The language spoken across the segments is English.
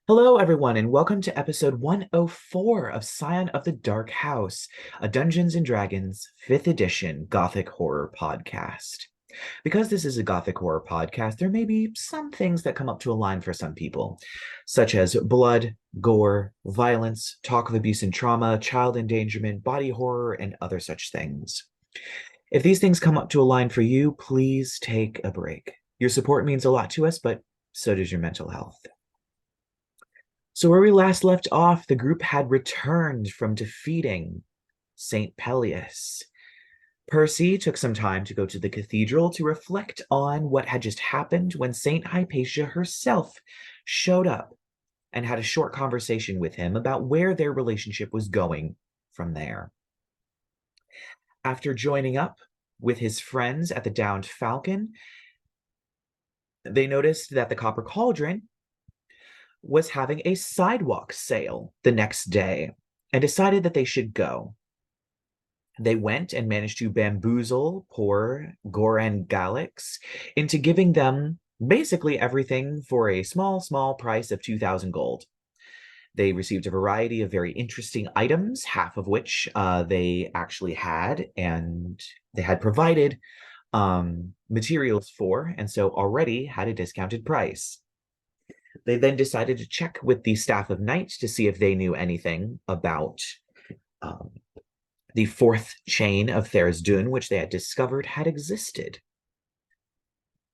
Hello, everyone, and welcome to episode 104 of Scion of the Dark House, a Dungeons and Dragons 5th edition Gothic horror podcast. Because this is a Gothic horror podcast, there may be some things that come up to a line for some people, such as blood, gore, violence, talk of abuse and trauma, child endangerment, body horror, and other such things. If these things come up to a line for you, please take a break. Your support means a lot to us, but so does your mental health. So where we last left off, the group had returned from defeating St. Peleus. Percy took some time to go to the cathedral to reflect on what had just happened when St. Hypatia herself showed up and had a short conversation with him about where their relationship was going from there. After joining up with his friends at the Downed Falcon, they noticed that the Copper Cauldron was having a sidewalk sale the next day and decided that they should go. They went and managed to bamboozle poor Goran Galix into giving them basically everything for a small price of 2,000 gold. They received a variety of very interesting items, half of which they actually had, and they had provided materials for, and so already had a discounted price. They then decided to check with the staff of Night to see if they knew anything about the fourth chain of Tharizdun, which they had discovered had existed.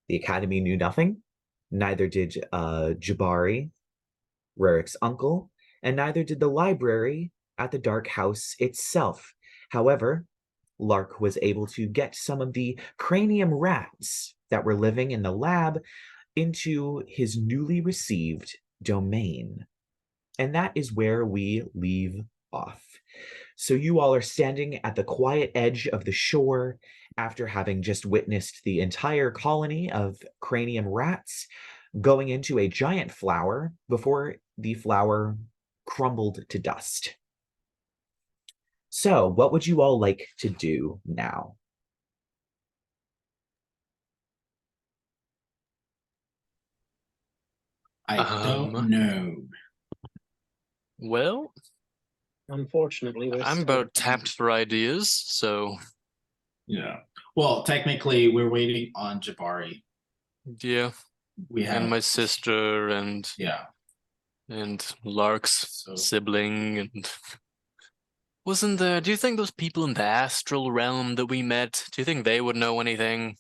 The Academy knew nothing. Neither did Jabari, Rerek's uncle, and neither did the library at the Dark House itself. However, Lark was able to get some of the cranium rats that were living in the lab into his newly received domain. And that is where we leave off. So you all are standing at the quiet edge of the shore after having just witnessed the entire colony of cranium rats going into a giant flower before the flower crumbled to dust. So what would you all like to do now? I don't know. Well, Unfortunately, I'm about tapped for ideas, so Yeah. Well, technically, we're waiting on Jabari. yeah. We have And my sister and Lark's sibling and wasn't there? Do you think those people in the astral realm that we met? Do you think they would know anything?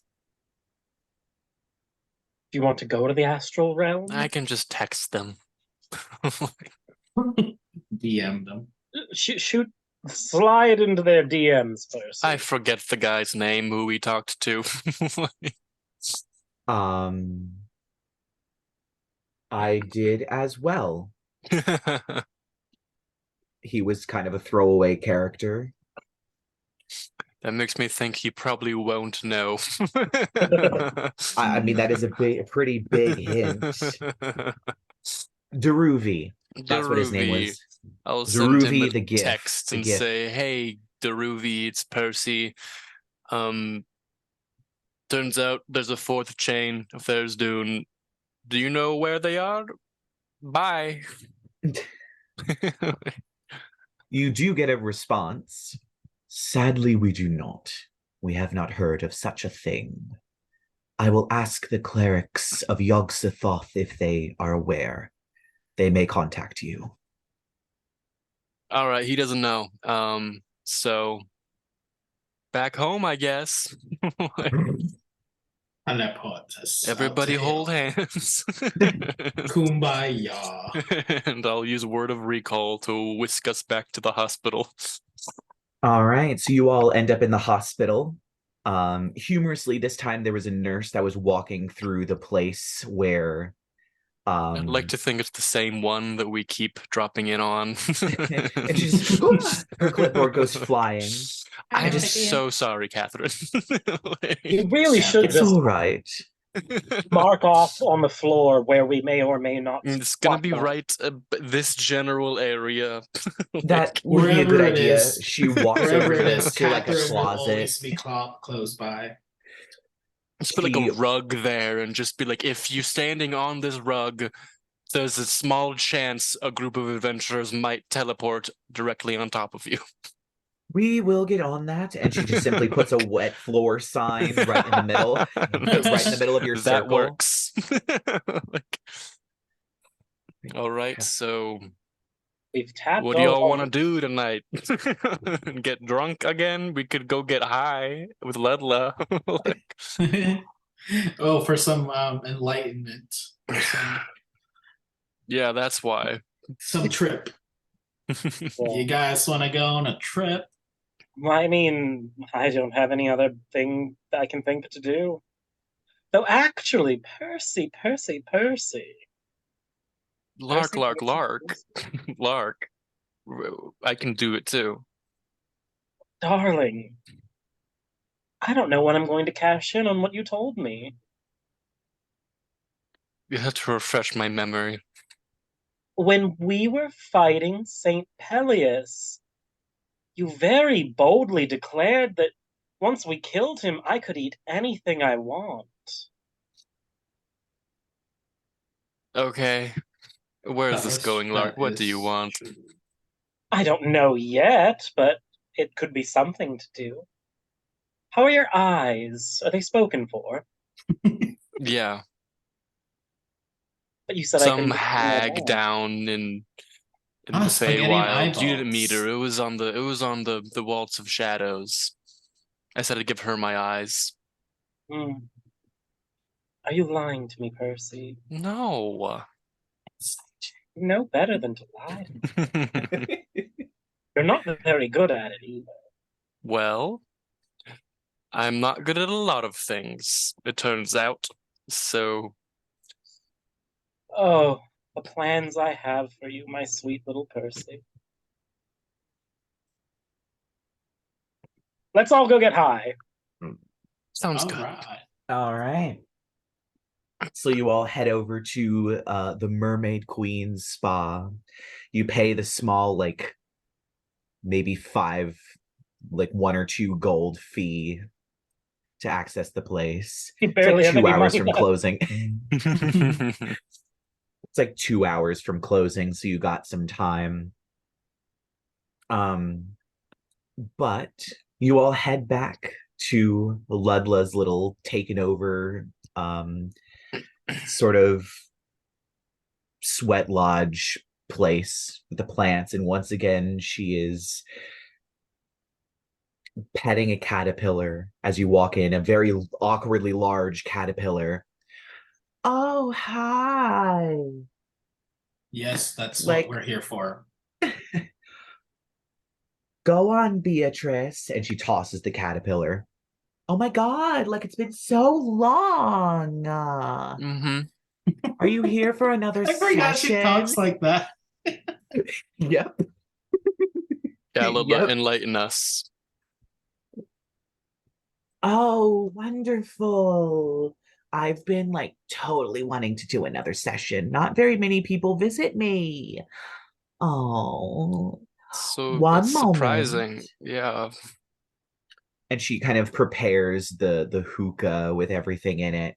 Do you want to go to the astral realm? I can just text them. DM them. Shoot, slide into their DMs first. I forget the guy's name who we talked to. I did as well. He was kind of a throwaway character. That makes me think he probably won't know. I mean, that is a pretty big hint. Daruvi. That's what his name was. I'll send him a the gift. text and say, "Hey, Daruvi, it's Percy. Turns out there's a fourth chain of Tharizdun. Do you know where they are? Bye." You do get a response. Sadly, we do not. We have not heard of such a thing. I will ask the clerics of Yog-Sothoth if they are aware. They may contact you. All right, he doesn't know. So back home, I guess. Everybody hold hands. Kumbaya. And I'll use word of recall to whisk us back to the hospital. All right, so you all end up in the hospital. Humorously, this time there was a nurse that was walking through the place where I'd like to think it's the same one that we keep dropping in on. And she's, oops, her clipboard goes flying. I'm just so sorry, Catherine. You really should It's just all right. mark off on the floor where we may or may not. It's gonna be right this general area. That would be a good idea. She walks Wherever over it is, to like a Catherine will closet. always be close by. Just put like a rug there and just be like, if you're standing on this rug, there's a small chance a group of adventurers might teleport directly on top of you. We will get on that. And she just simply puts a wet floor sign right in the middle, right in the middle of your circle. That works. All right, so We've tapped what do y'all all want to do tonight? Get drunk again? We could go get high with Ledla. Oh, for some enlightenment. Or Yeah, that's why. some trip. You guys want to go on a trip? I mean, I don't have any other thing that I can think to do. Though actually, Percy. Lark, Percy, Lark, Lark. Lark. I can do it too. Darling, I don't know when I'm going to cash in on what you told me. You have to refresh my memory. When we were fighting St. Peleus, you very boldly declared that once we killed him, I could eat anything I want. Okay. Where is this going, Lark? That What do you is want? true. I don't know yet, but it could be something to do. How are your eyes? Are they spoken for? Yeah. But you said I couldn't Some get anything I hag want. down in the Spaghetti Feywild. You didn't eyeballs. meet her. It was on the Waltz of Shadows. I said I'd give her my eyes. Hmm. Are you lying to me, Percy? No. You know better than to lie to me. You're not very good at it either. Well, I'm not good at a lot of things, it turns out. So, Oh, the plans I have for you, my sweet little Percy. Let's all go get high. sounds All good. right. All right. So you all head over to the Mermaid Queen's spa. You pay the small, like, maybe 1 or 2 gold fee to access the place. You It's barely like have 2 any hours money from left. closing. It's like 2 hours from closing, so you got some time. But you all head back to Ludla's little taken over sort of sweat lodge place with the plants, and once again she is petting a caterpillar as you walk in, a very awkwardly large caterpillar. Oh, hi. Yes, that's Like, what we're here for. go on, Beatrice. And she tosses the caterpillar. Oh my God, like it's been so long. Mm-hmm. Are you here for another I forgot she session? talks like that. Yep. Yeah, Lila, Yep. enlighten us. Oh, wonderful. I've been like totally wanting to do another session. Not very many people visit me. Oh, So one that's moment. surprising. Yeah. And she kind of prepares the hookah with everything in it.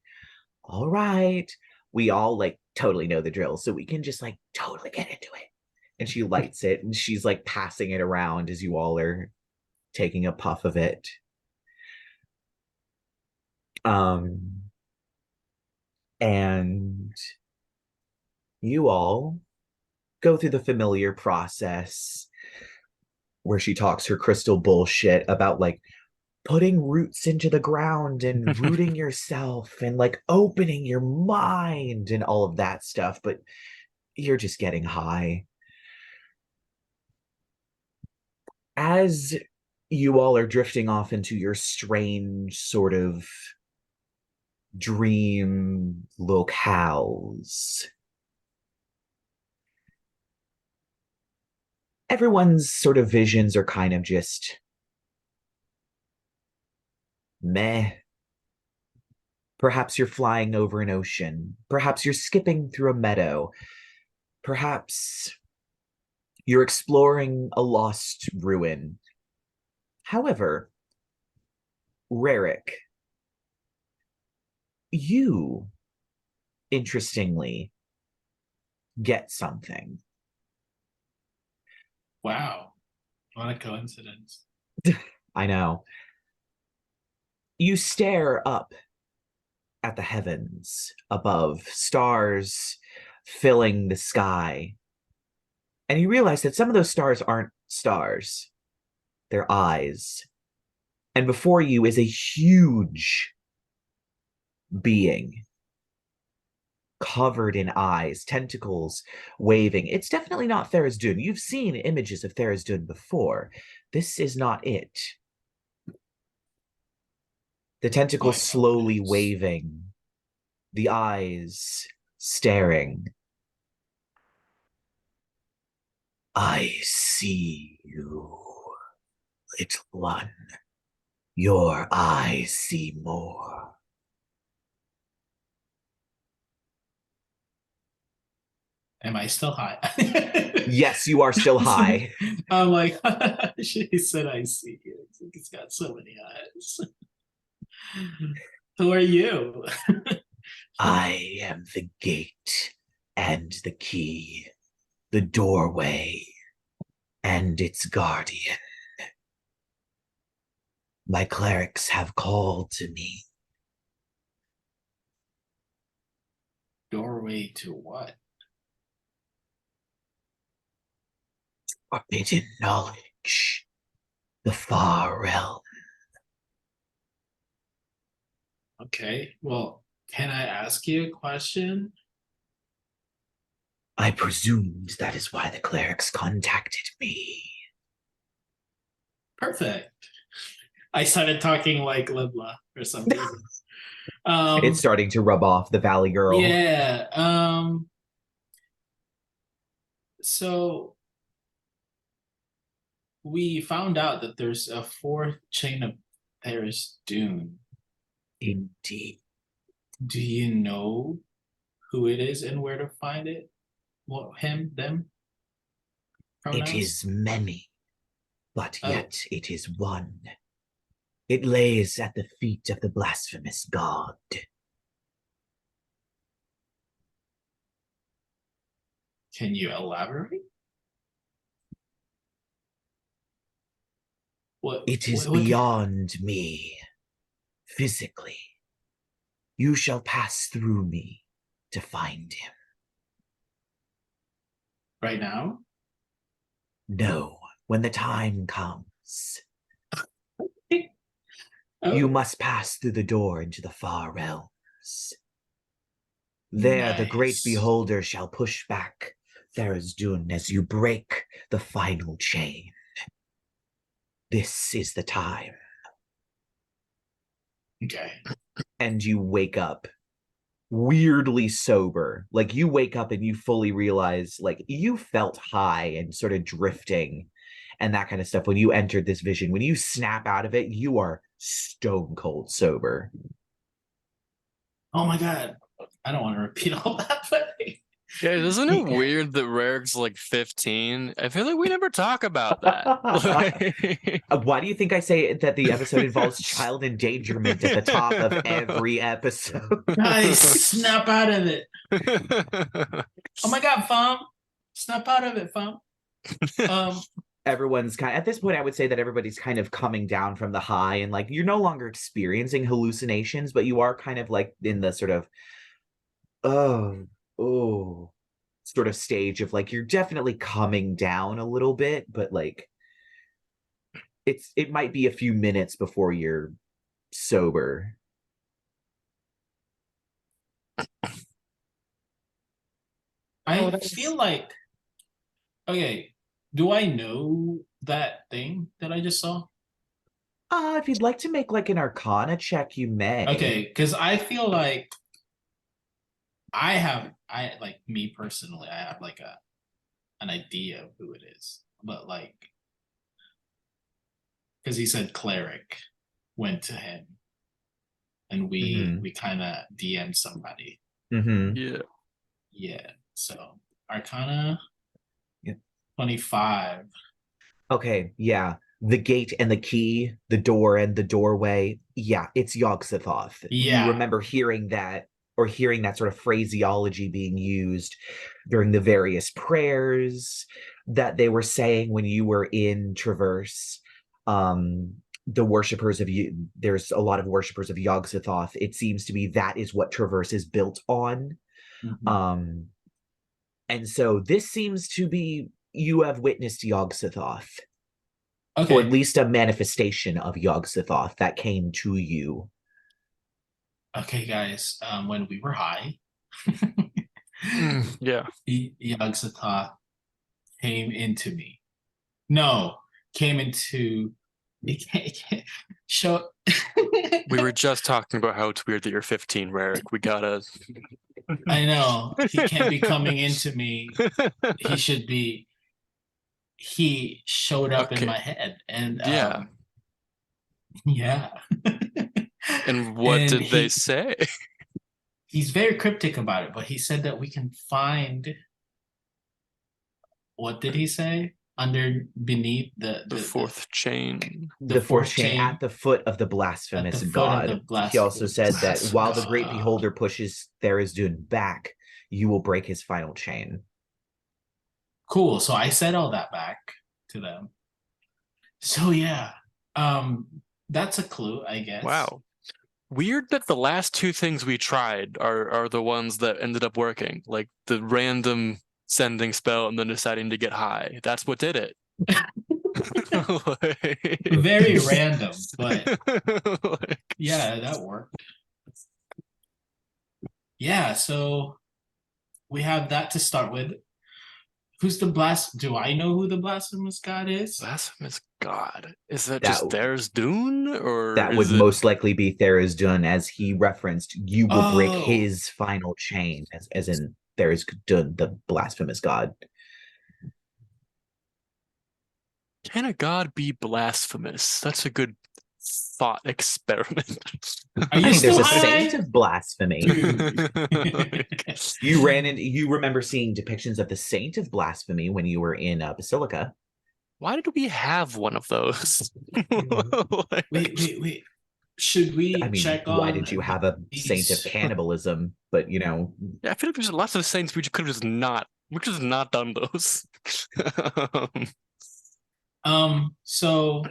All right. We all like totally know the drill, so we can just like totally get into it. And she lights it and she's like passing it around as you all are taking a puff of it. And you all go through the familiar process where she talks her crystal bullshit about like putting roots into the ground and rooting yourself and like opening your mind and all of that stuff, but you're just getting high. As you all are drifting off into your strange sort of dream locales, everyone's sort of visions are kind of just meh. Perhaps you're flying over an ocean. Perhaps you're skipping through a meadow. Perhaps you're exploring a lost ruin. However, Rerek, you, interestingly, get something. Wow. What a coincidence. I know. You stare up at the heavens above, stars filling the sky. And you realize that some of those stars aren't stars. They're eyes. And before you is a huge being covered in eyes, tentacles waving. It's definitely not Tharizdun. You've seen images of Tharizdun before. This is not it. The tentacles slowly waving, the eyes staring. I see you, little one. Your eyes see more. Am I still high? Yes, you are still high. I'm like, she said I see you. It's got so many eyes. Who are you? I am the gate and the key, the doorway and its guardian. My clerics have called to me. Doorway to what? Forbidden knowledge, the far realm. Okay, well, can I ask you a question? I presumed that is why the clerics contacted me. Perfect. I started talking like Libla or something. It's starting to rub off the Valley Girl. Yeah. So we found out that there's a fourth chain of Tharizdun. Indeed. Do you know who it is and where to find it? Well, him, them? Pronouns? It is many, but Oh. yet it is one. It lays at the feet of the blasphemous god. Can you elaborate? What? It is what beyond me, physically. You shall pass through me to find him. Right now? No, when the time comes. Oh, You must pass through the door into the far realms. There the great nice. beholder shall push back Tharizdun as you break the final chain. This is the time. Okay. And you wake up weirdly sober. Like you wake up and you fully realize like you felt high and sort of drifting and that kind of stuff when you entered this vision. When you snap out of it, you are stone cold sober. Oh my god. I don't want to repeat all that, but Yeah, isn't it weird that Rerek's like 15? I feel like we never talk about that. Why do you think I say that the episode involves child endangerment at the top of every episode? guys, snap out of it. Oh my god, fam. Snap out of it, fam. Everyone's at this point, I would say that everybody's kind of coming down from the high and like you're no longer experiencing hallucinations, but you are kind of like in the sort of sort of stage of like you're definitely coming down a little bit, but like it might be a few minutes before you're sober. I feel like, okay, do I know that thing that I just saw? If you'd like to make like an Arcana check, you may. Okay, because I feel like I like me personally, I have like an idea of who it is, but like, because he said Cleric went to him, and we kind of DM'd somebody. Yeah. So Arcana, 25. Okay, yeah. The gate and the key, the door and the doorway. Yeah, it's Yog-Sothoth. Yeah. You remember hearing that, or hearing that sort of phraseology being used during the various prayers that they were saying when you were in Traverse. The worshippers of you, there's a lot of worshippers of Yog-Sothoth. It seems to be that is what Traverse is built on. Mhm. And so this seems to be, you have witnessed Yog-Sothoth. Okay. Or at least a manifestation of Yog-Sothoth that came to you. Okay, guys. When we were high, Yeah. Yog-Sothoth came into me. No, came into. Show. We were just talking about how it's weird that you're 15, Rerek. We gotta. I know he can't be coming into me. He should be. He showed up in my head, and Yeah. yeah. And what did they say? He's very cryptic about it, but he said that we can find. What did he say? Beneath the fourth chain. The fourth chain at the foot of the blasphemous god. He also said that while the great beholder pushes Tharizdun back, you will break his final chain. Cool. So I said all that back to them. So yeah, that's a clue, I guess. Wow. Weird that the last two things we tried are the ones that ended up working. Like the random sending spell and then deciding to get high. That's what did it. Very random, but yeah, that worked. Yeah, so we have that to start with. Who's the do I know who the blasphemous god is? Blasphemous god. Is that just Tharizdun, or that would most likely be Tharizdun, as he referenced, you will break his final chain, as in Tharizdun, the blasphemous god. Can a god be blasphemous? That's a good thought experiment. Are you there's a saint of blasphemy. You remember seeing depictions of the saint of blasphemy when you were in Basilica. Why did we have one of those? Wait. Should we check on? Why did you have a saint of cannibalism? But yeah, I feel like there's lots of saints we could have just not. We could have not done those. So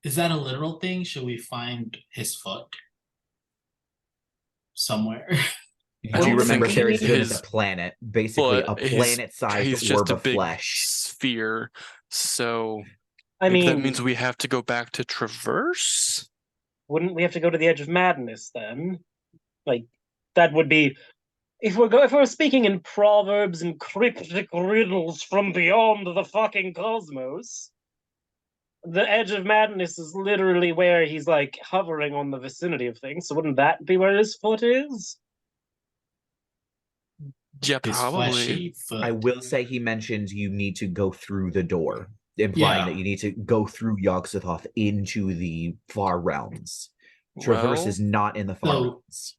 is that a literal thing? Should we find his foot somewhere? Do you remember Tharizdun is a planet, basically a planet-sized orb of flesh, sphere? So I mean, that means we have to go back to Traverse. Wouldn't we have to go to the Edge of Madness then? Like that would be. If we're speaking in proverbs and cryptic riddles from beyond the fucking cosmos, the Edge of Madness is literally where he's like hovering on the vicinity of things. So wouldn't that be where his foot is? Yeah, probably. I will say he mentions you need to go through the door, implying that you need to go through Yog-Sothoth into the far realms. Traverse is not in the far realms.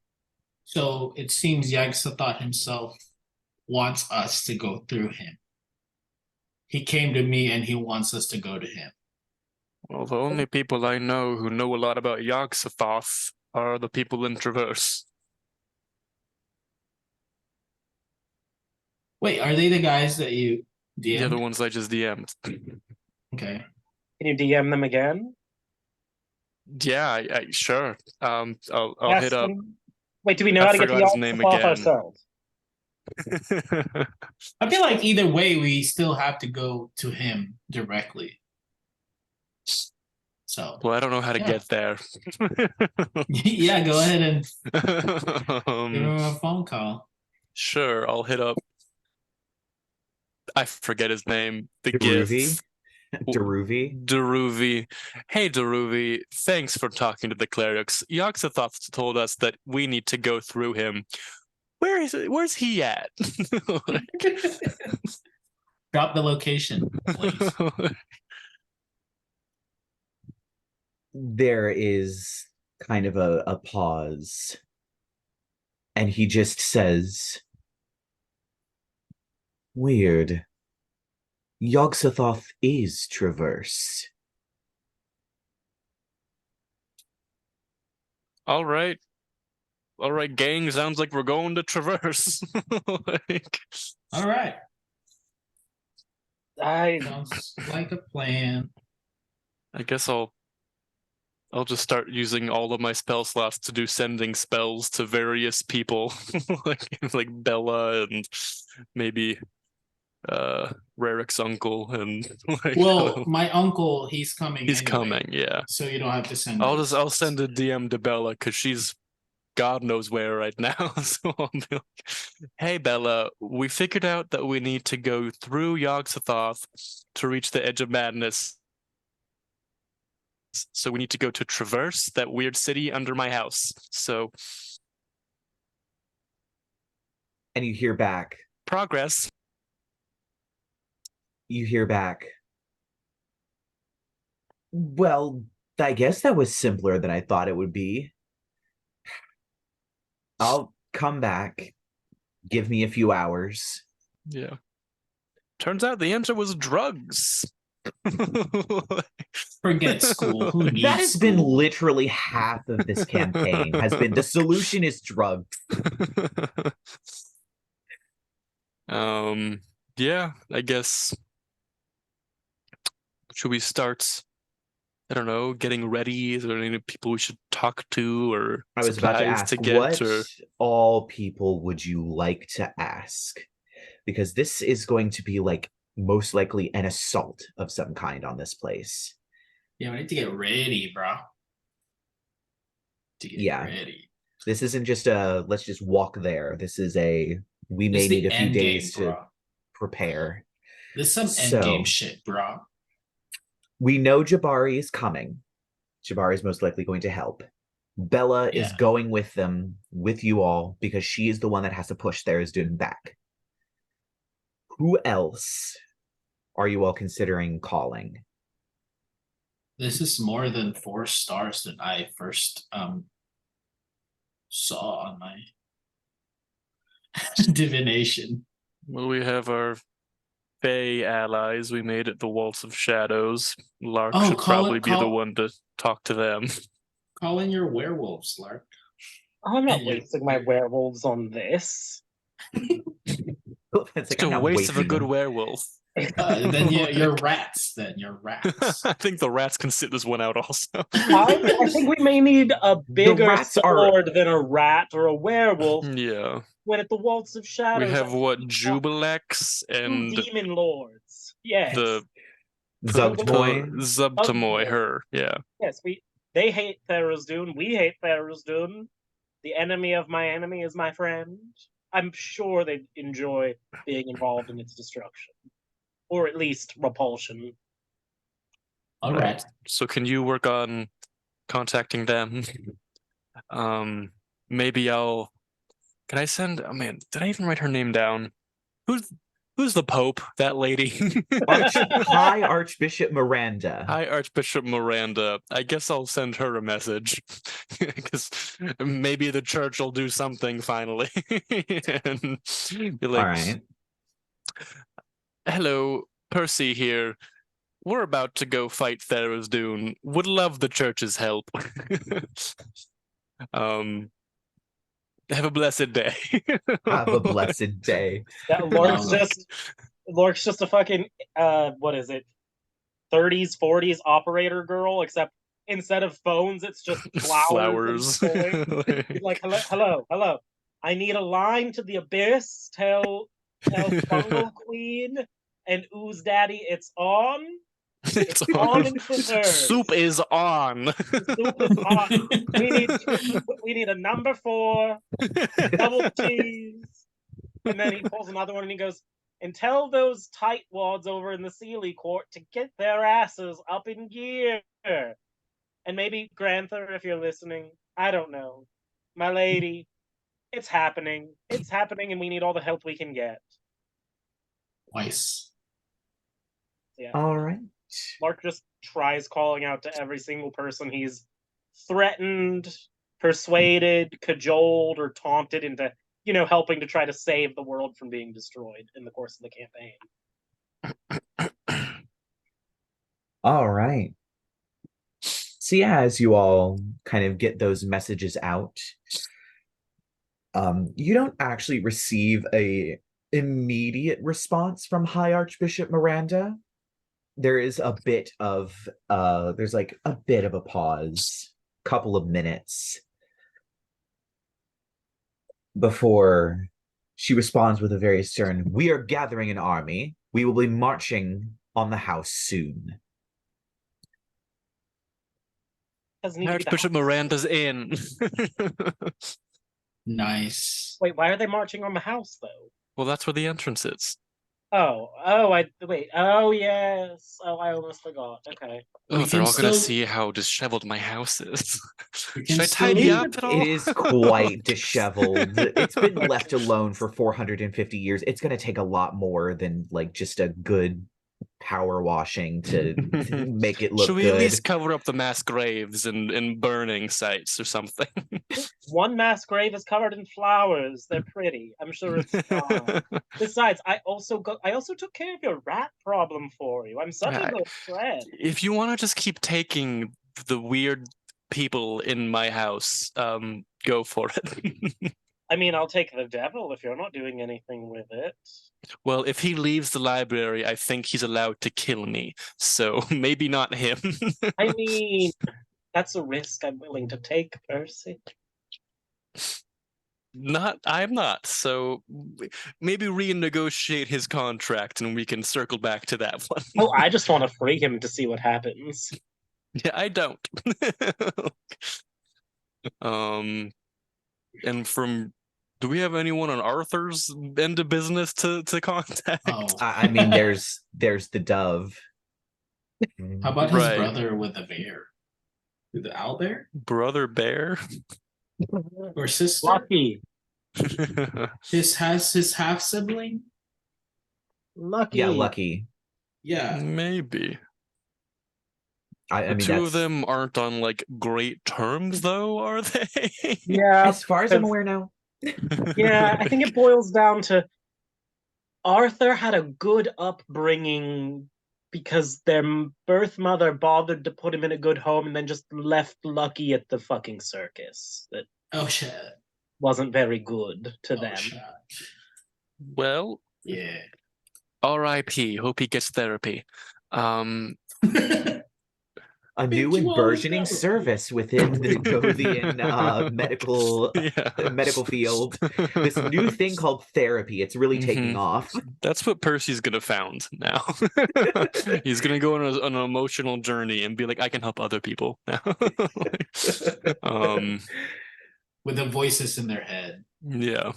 So it seems Yog-Sothoth himself wants us to go through him. He came to me and he wants us to go to him. Well, the only people I know who know a lot about Yog-Sothoth are the people in Traverse. Wait, are they the guys that you DM'd? Yeah, the ones I just DM'd. Okay. Can you DM them again? Yeah, sure. I'll hit up. Wait, do we know how to get to Yog-Sothoth ourselves? I feel like either way, we still have to go to him directly. So. Well, I don't know how to get there. Yeah, go ahead and give him a phone call. Sure, I'll hit up. I forget his name. The Deruvi? Deruvi. Deruvi. Hey, Deruvi. Thanks for talking to the clerics. Yog-Sothoth told us that we need to go through him. Where's he at? Drop the location, please. There is kind of a pause. And he just says, weird. Yog-Sothoth is Traverse. All right. all right, gang, sounds like we're going to Traverse. Like, All right. I Sounds like a plan. I guess I'll just start using all of my spell slots to do sending spells to various people, like Bella and maybe Rerek's uncle and like. Well, my uncle, he's coming. He's anyway, coming, yeah. So you don't have to send. I'll send a DM to Bella because she's God knows where right now. So I'll be like, hey Bella, we figured out that we need to go through Yogg-Sothoth to reach the Edge of Madness. So we need to go to Traverse, that weird city under my house. So. And you hear back. Progress. You hear back. Well, I guess that was simpler than I thought it would be. I'll come back. Give me a few hours. Yeah. Turns out the answer was drugs. Forget school. Who needs That has been school? literally half of this campaign. Has been the solution is drugs. Yeah, I guess. Should we start? I don't know, getting ready? Is there any people we should talk to, or I was about to supplies ask, get? what Or all people would you like to ask? Because this is going to be like most likely an assault of some kind on this place. Yeah, we need to get ready, bro. Yeah. Ready. This isn't just a let's just walk there. This is a we may It's the need a few end days game, to bro. prepare. This is some So- end game shit, bro. We know Jabari is coming. Jabari is most likely going to help. Bella is Yeah. going with them, with you all, because she is the one that has to push Tharizdun back. Who else are you all considering calling? This is more than 4 stars that I first saw on my divination. well, we have our Fey allies we made at the Waltz of Shadows. Lark Oh, should probably be the call- one to talk to them. Call in your werewolves, Lark. I'm not And you- wasting my werewolves on this. It's It's a I'm not waste of a wasting good them. werewolf. Then you're rats. Then you're rats. I think the rats can sit this one out also. I think we may need a bigger rats are- sword than a rat or a werewolf Yeah. when at the Waltz of Shadows. We have what, two Jubilex and demon lords. Yes. the Zubtoy. Zubtamoy, her. Yeah. Yes, they hate Tharizdun. We hate Tharizdun. The enemy of my enemy is my friend. I'm sure they enjoy being involved in its destruction, or at least repulsion. All right. So can you work on contacting them? Maybe I'll. Can I send? Oh man, did I even write her name down? Who's the Pope? That lady. Hi, Archbishop Miranda. Hi, Archbishop Miranda. I guess I'll send her a message because maybe the church will do something finally. And be like, All right. hello, Percy here. We're about to go fight Tharizdun. Would love the church's help. Have a blessed day. Have a blessed day. That Lark's just a fucking what is it? 30s, 40s operator girl, except instead of phones, it's just flowers. Flowers. Like hello. I need a line to the abyss. Tell Fungal Queen and Ooze Daddy it's on. It's on on. and prepared. Soup is on. Soup is on. We need a number 4, double cheese. And then he pulls another one and he goes, and tell those tightwads over in the Sealy Court to get their asses up in gear. And maybe Granther, if you're listening, I don't know. My lady, it's happening. It's happening and we need all the help we can get. Twice. Yeah. All right. Lark just tries calling out to every single person he's threatened, persuaded, cajoled, or taunted into, helping to try to save the world from being destroyed in the course of the campaign. All right. So yeah, as you all kind of get those messages out, You don't actually receive a immediate response from High Archbishop Miranda. There is a bit of there's like a bit of a pause, couple of minutes before she responds with a very stern, "We are gathering an army. We will be marching on the house soon." Doesn't need to be the Archbishop house. Miranda's in. Nice. Wait, why are they marching on the house though? Well, that's where the entrance is. Oh, yes. Oh, I almost forgot. Okay. Oh, We they're can all gonna still- see how disheveled my house is. We Should can I still tidy leave up at all? It is quite disheveled. It's been left alone for 450 years. It's going to take a lot more than like just a good power washing to make it look Should we good. at least cover up the mass graves and burning sites or something? One mass grave is covered in flowers. They're pretty. I'm sure it's fine. Besides, I also took care of your rat problem for you. I'm such a Right. good friend. If you want to just keep taking the weird people in my house, go for it. I mean, I'll take the devil if you're not doing anything with it. Well, if he leaves the library, I think he's allowed to kill me. So maybe not him. I mean, that's a risk I'm willing to take, Percy. I'm not. So maybe renegotiate his contract and we can circle back to that one. Oh, I just want to free him to see what happens. Yeah, I don't. And do we have anyone on Arthur's end of business to contact? Oh, I mean, there's the dove. how about his Right. brother with the bear? With the owl bear Brother Bear? or sister? Lucky. His half sibling. Lucky. Yeah, Lucky. Yeah. Maybe. I The mean, two of that's them aren't on like great terms, though, are they? Yeah. as far as I'm because- aware now. Yeah, I think it boils down to Arthur had a good upbringing because their birth mother bothered to put him in a good home and then just left Lucky at the fucking circus. That Oh shit. wasn't very good to Oh them. shit. Well, Yeah. R.I.P. Hope he gets therapy. A new and burgeoning service within the Gothian medical field. This new thing called therapy. It's really taking off. That's what Percy's gonna found now. He's gonna go on an emotional journey and be like, I can help other people now. With the voices in their head. Yeah.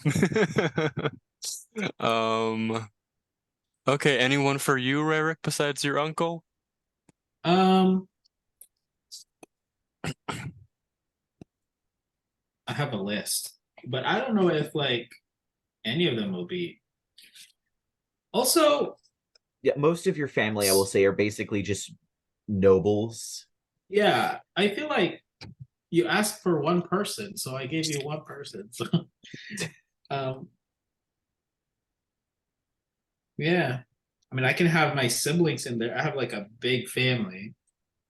Okay, anyone for you, Rerek, besides your uncle? I have a list, but I don't know if like any of them will be. Also, Yeah, most of your family, I will say, are basically just nobles. yeah, I feel like you asked for one person, so I gave you one person. So, yeah, I mean, I can have my siblings in there. I have like a big family.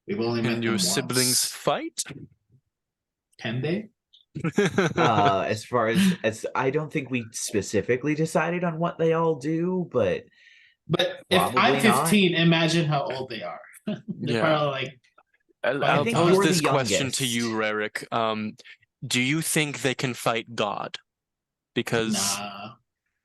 We've only met And your them siblings once. fight? Can they? As far as I don't think we specifically decided on what they all do, but But if Probably I'm not. 15, imagine how old they are. They're Yeah. probably like, I'll think pose you're this the question to you, youngest. Rerek. Do you think they can fight God? Because nah.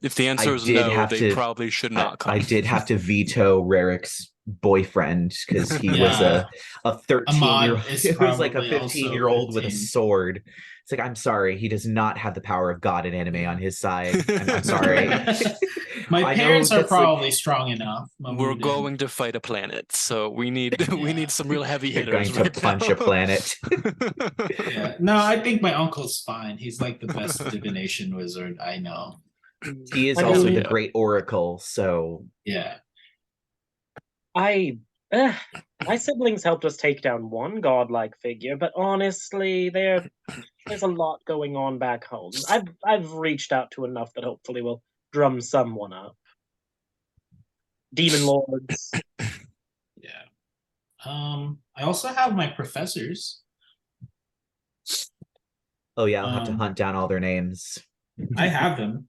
if the answer I is did no, have they to- probably should not come. I did have to veto Rerek's boyfriend because he was Yeah. a 13-year-old. is It was like a probably also 15-year-old with a 15. sword. It's like, I'm sorry, he does not have the power of God and anime on his side. I'm sorry. My I know parents are that's, like- probably strong enough. We're Mahmood going to fight a planet, so we need we Yeah. need some real heavy You're hitters. going to right punch now. a planet. Yeah. No, I think my uncle's fine. He's like the best divination wizard I know. He is I also mean- the great oracle, so Yeah. My siblings helped us take down one godlike figure, but honestly, there's a lot going on back home. I've reached out to enough that hopefully will drum someone up. Demon lords. Yeah. I also have my professors. oh yeah, I'll have to Um, hunt down all their names. I have them.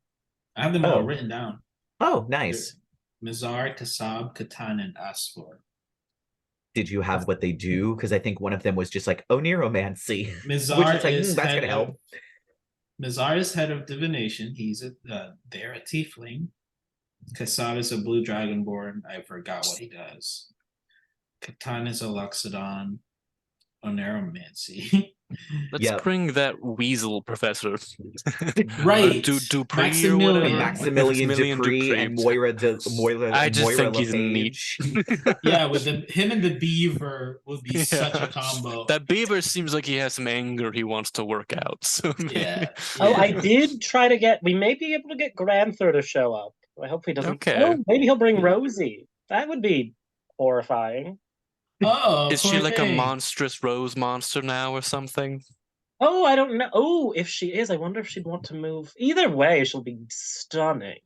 I have them all Oh. written down. Oh, nice. Mizar, Kasab, Katan, and Astor. Did you have what they do? Because I think one of them was just like, oh, neuromancy. Which Mizar is like, is that's head gonna help. of Mizar is head of divination. He's they're a tiefling. Kasab is a blue dragonborn. I forgot what he does. Katan is a Loxodon. Oneromancy. Let's Yep. bring that weasel professor. Right. Dupree or whatever. Maximilian Dupree and Moira I just think he's LePage. neat. Yeah, with him and the beaver would be such a combo. That beaver seems like he has some anger he wants to work out. So Yeah. Oh, I did try to get. We may be able to get Granther to show up. I hope he doesn't. Okay. Oh, maybe he'll bring Rosie. That would be horrifying. Oh, is she poor like thing. a monstrous rose monster now or something? Oh, I don't know. Oh, if she is, I wonder if she'd want to move. Either way, she'll be stunning.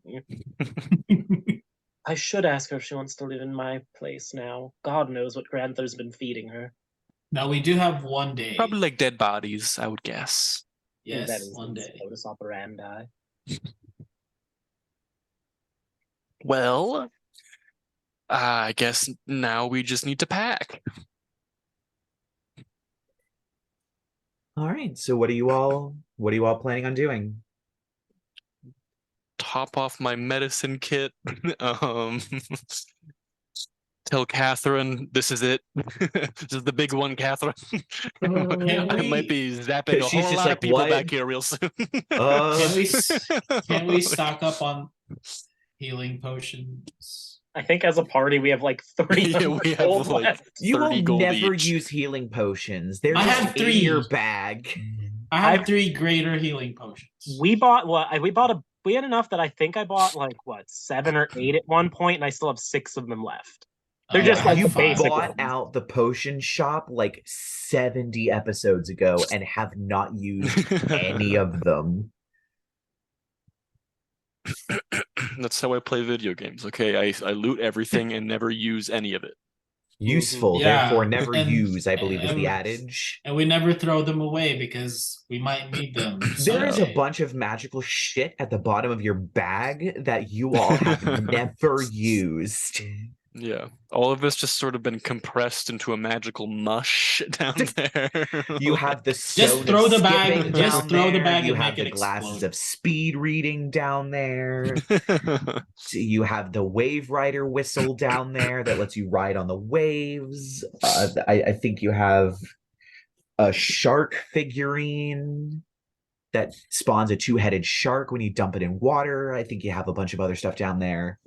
I should ask her if she wants to live in my place now. God knows what Granther's been feeding her. Now we do have one day. Probably like dead bodies, I would guess. Yes, that is one day. Modus operandi. Well, I guess now we just need to pack. All right. So what are you all planning on doing? Top off my medicine kit. Tell Catherine this is it. This is the big one, Catherine. I might be zapping a She's whole just lot like, of people "What?" back here real soon. Can we stock up on healing potions? I think as a party we have like 30 Yeah, we have gold like left. You will 30 gold never each. use healing potions. They're I just have in 3. your bag. I have 3 greater healing potions. We bought what? We had enough that I think I bought like what 7 or 8 at one point, and I still have 6 of them left. They're just like you the basic bought ones. out the potion shop like 70 episodes ago and have not used any of them. That's how I play video games. Okay, I loot everything and never use any of it. Useful, Yeah, therefore never and- use, I believe is the and- adage. And we never throw them away because we might need them. There is a someday. bunch of magical shit at the bottom of your bag that you all have never used. Yeah, all of this just sort of been compressed into a magical mush down there. You have the stone throw of the bag- skipping just down throw the there. bag You and have make the it glasses explode. of speed reading down there. You have the wave rider whistle down there that lets you ride on the waves. I think you have a shark figurine that spawns a 2-headed shark when you dump it in water. I think you have a bunch of other stuff down there.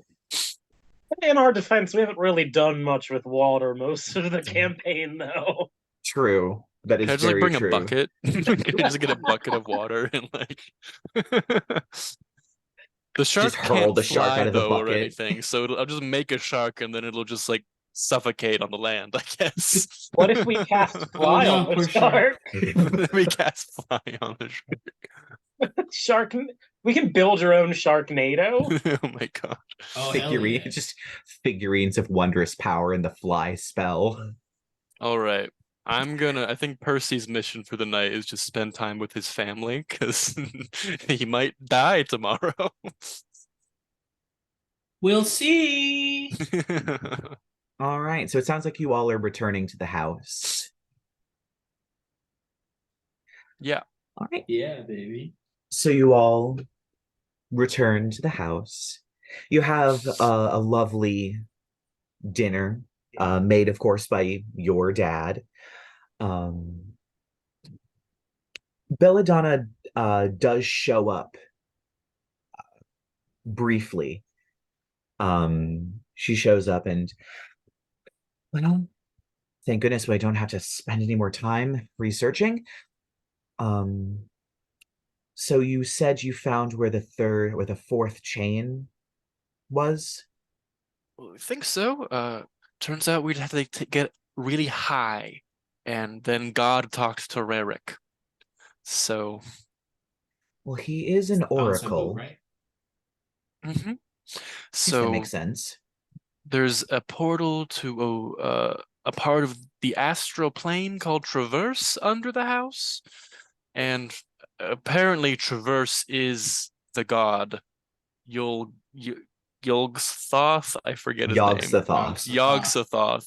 In our defense, we haven't really done much with water most of the campaign, though. True. That is Can I just like very bring true. a bucket? Can I just get a bucket of water and like the shark Just hurl can't the shark fly out of the though or bucket. anything, so I'll just make a shark and then it'll just like suffocate on the land, I guess. What if we cast fly no, on the poor shark. shark? We cast fly on the shark. Shark. We can build your own Sharknado. Oh my god. Oh, hell Figurine, yeah. just figurines of wondrous power in the fly spell. All right. I think Percy's mission for the night is just spend time with his family because he might die tomorrow. We'll see. All right, so it sounds like you all are returning to the house. Yeah. All right. Yeah, baby. So you all return to the house. You have a lovely dinner, made, of course, by your dad. Belladonna does show up briefly. She shows up and, well, thank goodness I don't have to spend any more time researching. So you said you found where the 4th chain was? Well, I think so. Turns out we'd have to get really high, and then God talked to Rerek. So. Well, he is an oracle. Right? Mm-hmm. That So makes sense. there's a portal to a part of the astral plane called Traverse under the house, and apparently Traverse is the god. Yogg-Sothoth, I forget his name. Yogg-Sothoth. Yogg-Sothoth.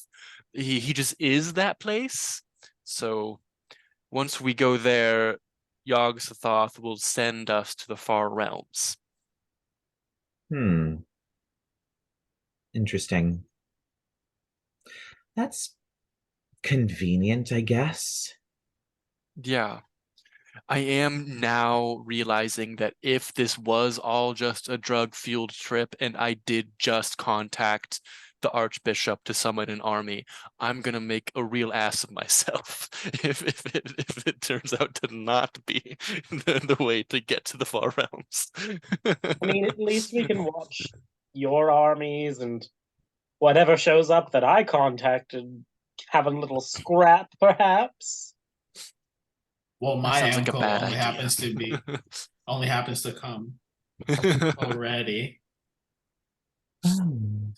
He just is that place. So once we go there, Yogg-Sothoth will send us to the far realms. Interesting. That's convenient, I guess. Yeah. I am now realizing that if this was all just a drug-fueled trip and I did just contact the Archbishop to summon an army, I'm gonna make a real ass of myself if it turns out to not be the way to get to the far realms. I mean, at least we can watch your armies and whatever shows up that I contacted have a little scrap, perhaps. Well, That my sounds like a uncle bad only idea. happens to come already.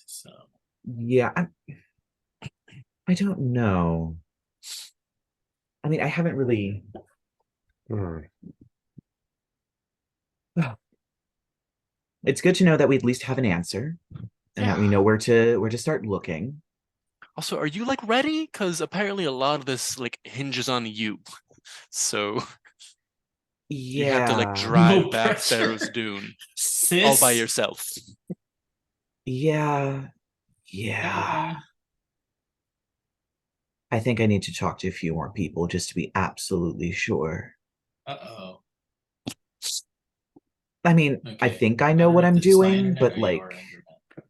So Yeah, I don't know. I mean, I haven't really. It's good to know that we at least have an answer and that we know where to start looking. Also, are you like ready? Because apparently a lot of this like hinges on you. So you have to like Yeah. drive No back pressure. Pharaoh's Dune sis, all by yourself. Yeah. I think I need to talk to a few more people just to be absolutely sure. Uh-oh. I mean, I Okay. think I know what I'm This is my doing, internet but or your like, internet?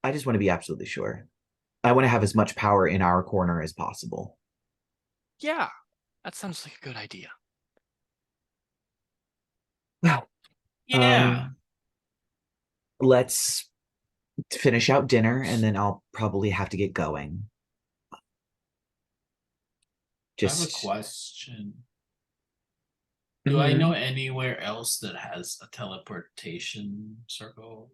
I just want to be absolutely sure. I want to have as much power in our corner as possible. Yeah, that sounds like a good idea. Well, Yeah. let's finish out dinner and then I'll probably have to get going. I have a question. Do Mm-hmm. I know anywhere else that has a teleportation circle?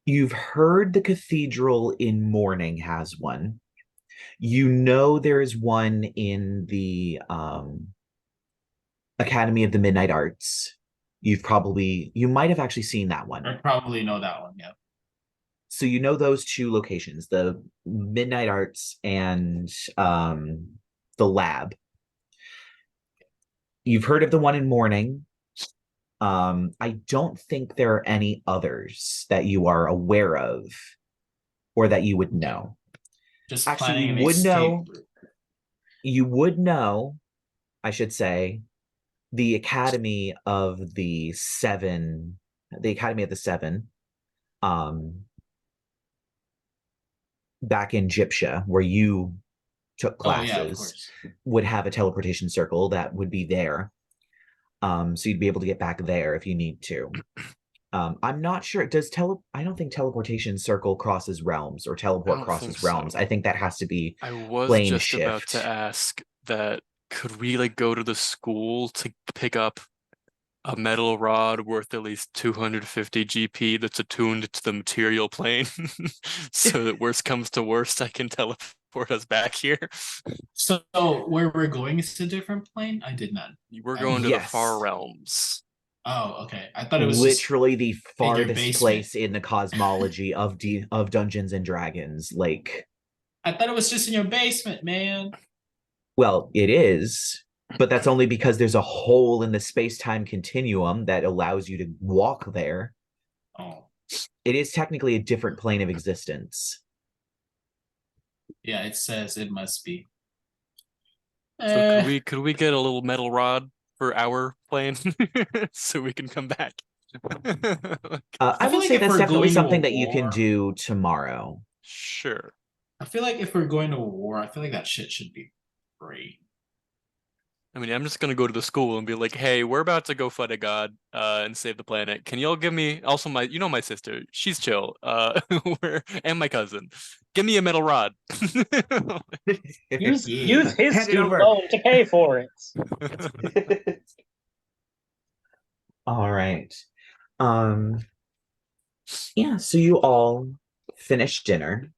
You've heard the cathedral in Morning has one. You know there is one in the Academy of the Midnight Arts. You might have actually seen that one. I probably know that one, yeah. So you know those two locations, the Midnight Arts and the lab. You've heard of the one in Morning. I don't think there are any others that you are aware of or that you would know. Just Actually, planning an escape route. You would know, I should say, the Academy of the Seven, back in Gyptia, where you took classes, Oh, yeah, of course. would have a teleportation circle that would be there. So you'd be able to get back there if you need to. I'm not sure. I don't think teleportation circle crosses realms or teleport crosses realms. So. I think that has to be I was plane just shift. about to ask that could we like go to the school to pick up a metal rod worth at least 250 GP that's attuned to the material plane so that worst comes to worst, I can teleport us back here. So where we're going is a different plane? I did not. We're going to the far realms. Oh, okay. I thought it was literally the in your farthest place in the cosmology of Dungeons and Dragons. Like, I thought it was just in your basement, man. well, it is, but that's only because there's a hole in the space-time continuum that allows you to walk there. Oh, It is technically a different plane of existence. yeah, it says it must be. So could we get a little metal rod for our plane so we can come back? I will like say if that's we're definitely going to a something that you can war- do tomorrow. Sure. I feel like if we're going to war, I feel like that shit should be free. I mean, I'm just gonna go to the school and be like, "Hey, we're about to go fight a god and save the planet. Can y'all give me also my sister? She's chill. And my cousin. Give me a metal rod." Use Yeah. his Hand it student over. loan to pay for it. All right. Yeah, so you all finish dinner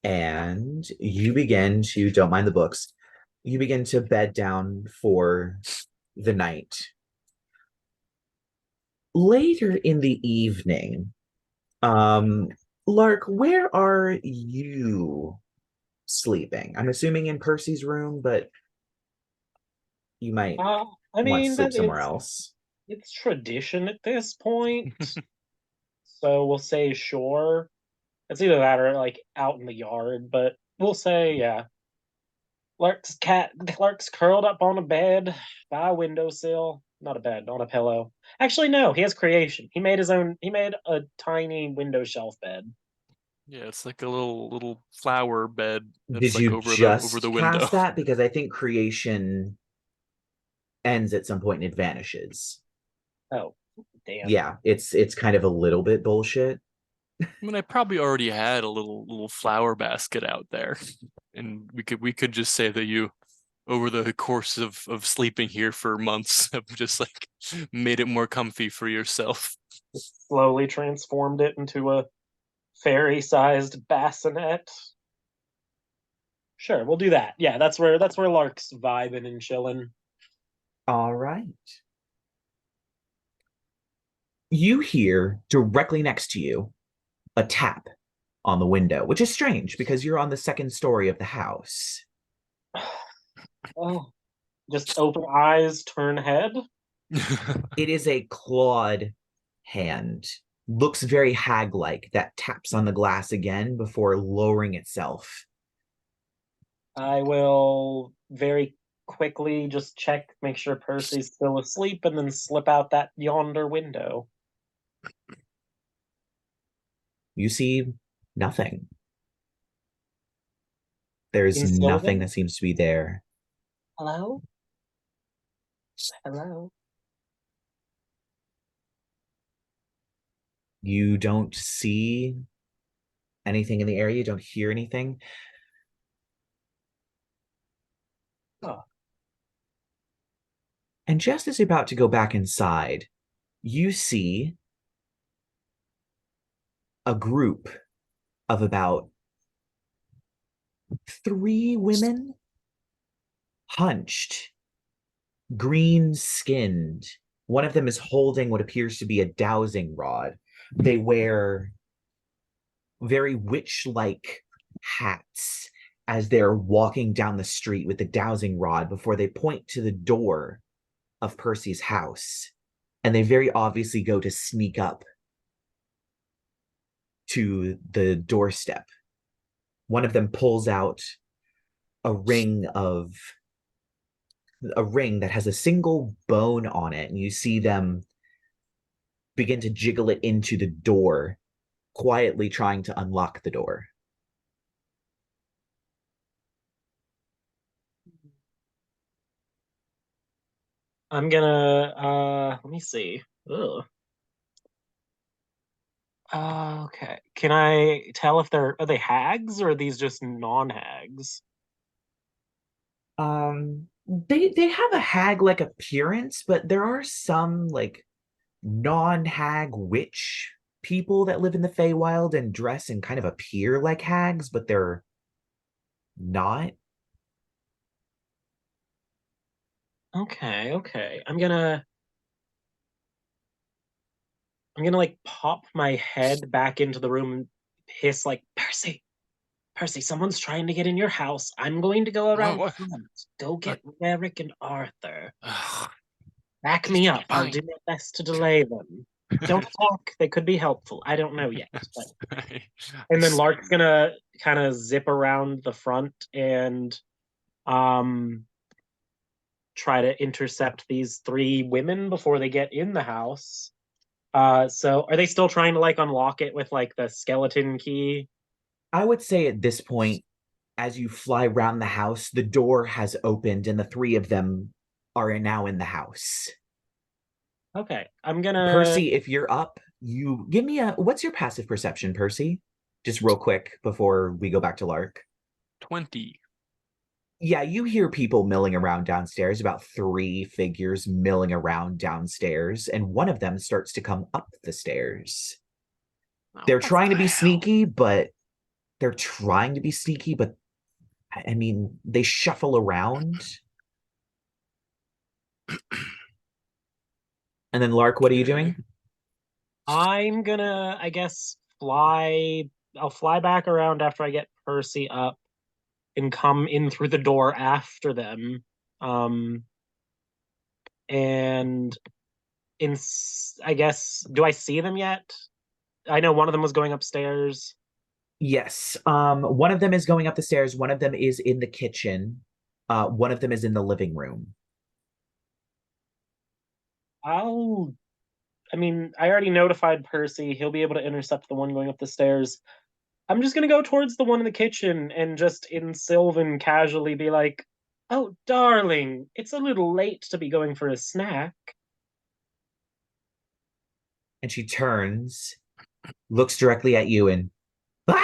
and you begin to, don't mind the books, you begin to bed down for the night. Later in the evening, Lark, where are you sleeping? I'm assuming in Percy's room, but you might I want to mean sleep that somewhere else. it's tradition at this point. So we'll say sure. It's either that or like out in the yard, but we'll say yeah. Lark's curled up on a bed by a windowsill. Not a bed, on a pillow. Actually, no, he has creation. He made a tiny window shelf bed. Yeah, it's like a little flower bed that's Did like you over the just window. cast that? Because I think creation ends at some point and it vanishes. Oh, damn. Yeah, it's kind of a little bit bullshit. I mean, I probably already had a little flower basket out there, and we could just say that you, over the course of sleeping here for months, have just like made it more comfy for yourself. Slowly transformed it into a fairy-sized bassinet. Sure, we'll do that. Yeah, that's where Lark's vibing and chilling. All right. You hear directly next to you a tap on the window, which is strange because you're on the second story of the house. Oh, just open eyes, turn head. It is a clawed hand. Looks very hag-like that taps on the glass again before lowering itself. I will very quickly just check, make sure Percy's still asleep, and then slip out that yonder window. You see nothing. There's In nothing Sylvan? that seems to be there. Hello? Hello? You don't see anything in the area. You don't hear anything. Oh. And just as you're about to go back inside, you see a group of about 3 women, hunched, green skinned. One of them is holding what appears to be a dowsing rod. They wear very witch like hats as they're walking down the street with the dowsing rod before they point to the door of Percy's house. And they very obviously go to sneak up to the doorstep. One of them pulls out a ring that has a single bone on it, and you see them begin to jiggle it into the door, quietly trying to unlock the door. I'm gonna let me see. Ugh. Okay. Can I tell if are they hags or are these just non-hags? They have a hag-like appearance, but there are some like non-hag witch people that live in the Feywild and dress and kind of appear like hags, but they're not. Okay, okay. I'm gonna like pop my head back into the room and hiss like, Percy, someone's trying to get in your house. I'm going to go around What? front. Go get Rerek and Arthur. Ugh, Back me up. I'll fine. do my best to delay them. Don't attack. They could be helpful. I don't know yet. But... And then Lark's gonna kind of zip around the front and um try to intercept these 3 women before they get in the house. So are they still trying to like unlock it with like the skeleton key? I would say at this point, as you fly around the house, the door has opened and the 3 of them are now in the house. Okay, I'm gonna. Percy, if you're up, you give me what's your passive perception, Percy? Just real quick before we go back to Lark. 20. Yeah, you hear people milling around downstairs, about 3 figures milling around downstairs, and one of them starts to come up the stairs. Oh, They're what trying to the be hell? sneaky, but they're trying to be sneaky, but I mean, they shuffle around. And then Lark, what are you doing? I'm gonna, I guess, fly. I'll fly back around after I get Percy up and come in through the door after them. And I guess, do I see them yet? I know one of them was going upstairs. Yes. One of them is going up the stairs. One of them is in the kitchen. One of them is in the living room. I mean, I already notified Percy. He'll be able to intercept the one going up the stairs. I'm just gonna go towards the one in the kitchen and just in Sylvan casually be like, "Oh, darling, it's a little late to be going for a snack." And she turns, looks directly at you, and ah,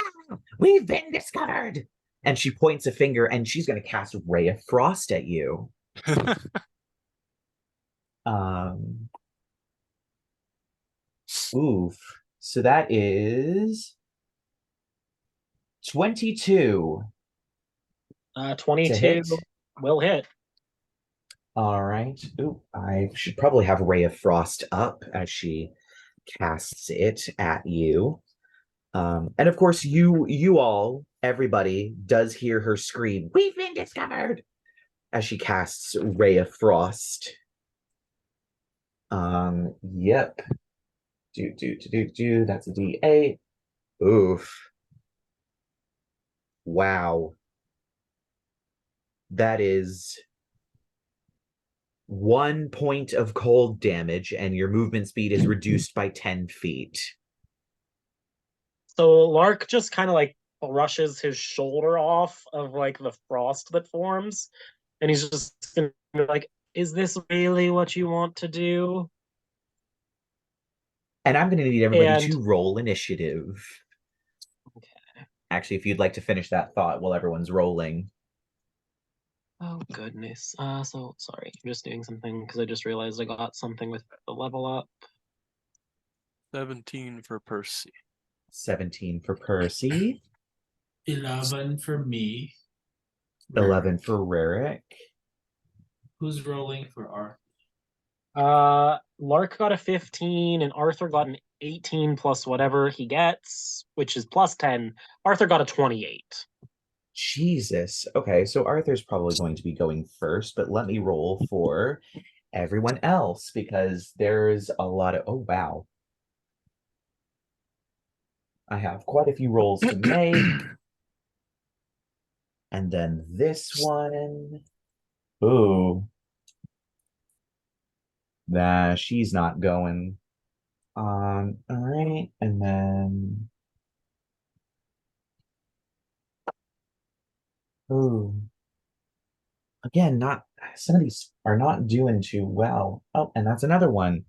we've been discovered. And she points a finger, and she's going to cast Ray of Frost at you. Oof. So that is 22. 22 will hit. All right. Ooh, I should probably have Ray of Frost up as she casts it at you. And of course, you all, everybody, does hear her scream, "We've been discovered!" as she casts Ray of Frost. Yep. That's a D8. Oof. Wow. That is 1 point of cold damage, and your movement speed is reduced by 10 feet. So Lark just kind of like brushes his shoulder off of like the frost that forms, and he's just gonna be like, "Is this really what you want to do?" And I'm going to need everybody And to roll initiative. okay. Actually, if you'd like to finish that thought while everyone's rolling. Oh goodness. So sorry, I'm just doing something because I just realized I got something with the level up. 17 for Percy. 17 for Percy. 11 for me. 11 for Rerek. Who's rolling for Arthur? Lark got a 15 and Arthur got an 18 plus whatever he gets, which is plus 10. Arthur got a 28. Jesus. Okay, so Arthur's probably going to be going first, but let me roll for everyone else because there's a lot of. Oh, wow. I have quite a few rolls to make. And then this one. Ooh. Nah, she's not going. All right. And then. Ooh. Again, not some of these are not doing too well. Oh, and that's another one.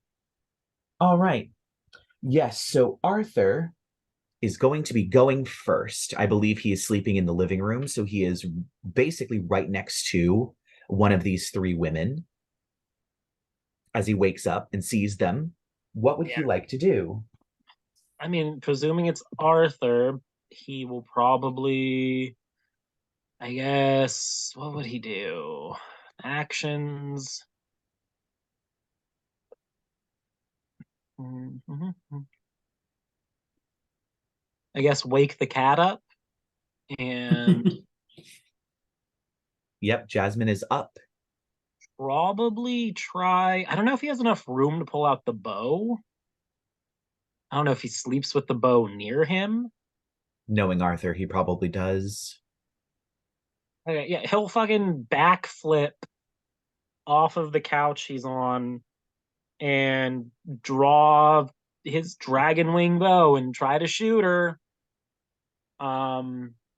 All right. Yes, so Arthur is going to be going first. I believe he is sleeping in the living room, so he is basically right next to one of these three women. As he wakes up and sees them, what would he like to do? I mean, presuming it's Arthur, he will probably, I guess, what would he do? Actions. Mm-hmm. I guess wake the cat up and Yep, Jasmine is up. probably try. I don't know if he has enough room to pull out the bow. I don't know if he sleeps with the bow near him. Knowing Arthur, he probably does. Okay, yeah, he'll fucking backflip off of the couch he's on and draw his dragon wing bow and try to shoot her.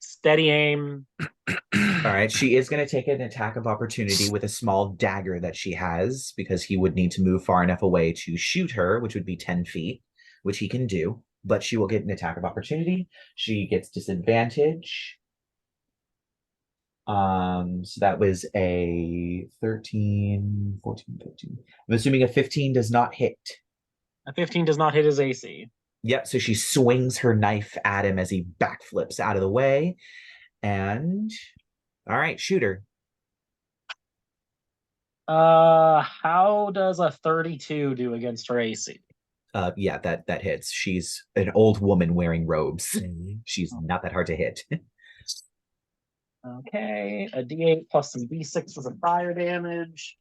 Steady aim. All right, she is going to take an attack of opportunity with a small dagger that she has because he would need to move far enough away to shoot her, which would be 10 feet, which he can do. But she will get an attack of opportunity. She gets disadvantage. So that was a 13, 14, 15. I'm assuming a 15 does not hit. A 15 does not hit his AC. Yep, so she swings her knife at him as he backflips out of the way. And All right, shooter. How does a 32 do against her AC? Yeah, that hits. She's an old woman wearing robes. She's not that hard to hit. Okay, a D8 plus some D6 for some fire damage.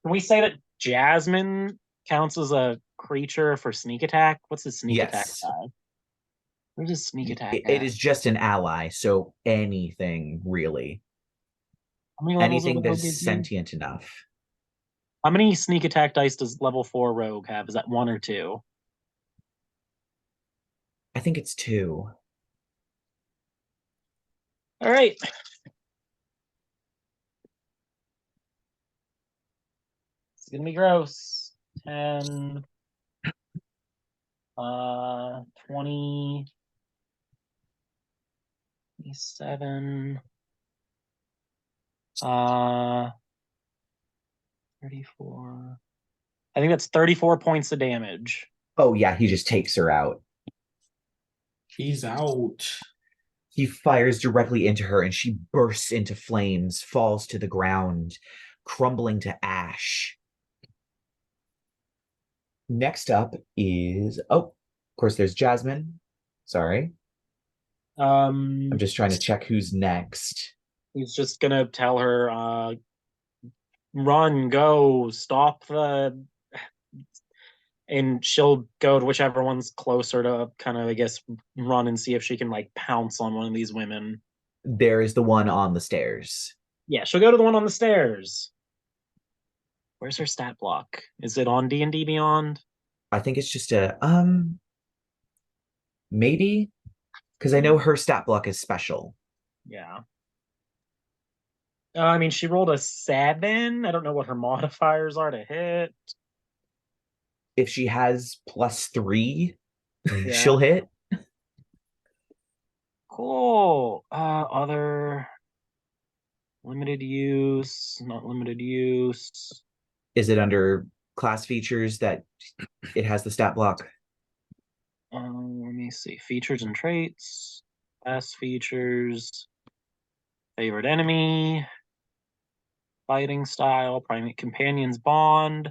Can we say that Jasmine counts as a creature for sneak attack? What's his sneak attack Yes. side? Where's his sneak attack It at? is just an ally, so anything really. How many levels of Anything that rogue is is he? sentient enough. How many sneak attack dice does level 4 rogue have? Is that 1 or 2? I think it's 2. All right. It's gonna be gross. 10, 20, 27, 34. I think that's 34 points of damage. Oh yeah, he just takes her out. He's out. He fires directly into her and she bursts into flames, falls to the ground, crumbling to ash. Next up is, of course, there's Jasmine. Sorry. I'm just trying to check who's next. He's just gonna tell her, run, go, stop and she'll go to whichever one's closer to kind of, I guess, run and see if she can like pounce on one of these women. There is the one on the stairs. Yeah, she'll go to the one on the stairs. Where's her stat block? Is it on D&D Beyond? I think it's just a maybe, because I know her stat block is special. Yeah. I mean, she rolled a 7. I don't know what her modifiers are to hit. If she has +3, Yeah. she'll hit. Cool. Other limited use, not limited use. Is it under class features that it has the stat block? Let me see. Features and traits. Class features. Favorite enemy. Fighting style. Primate companions bond.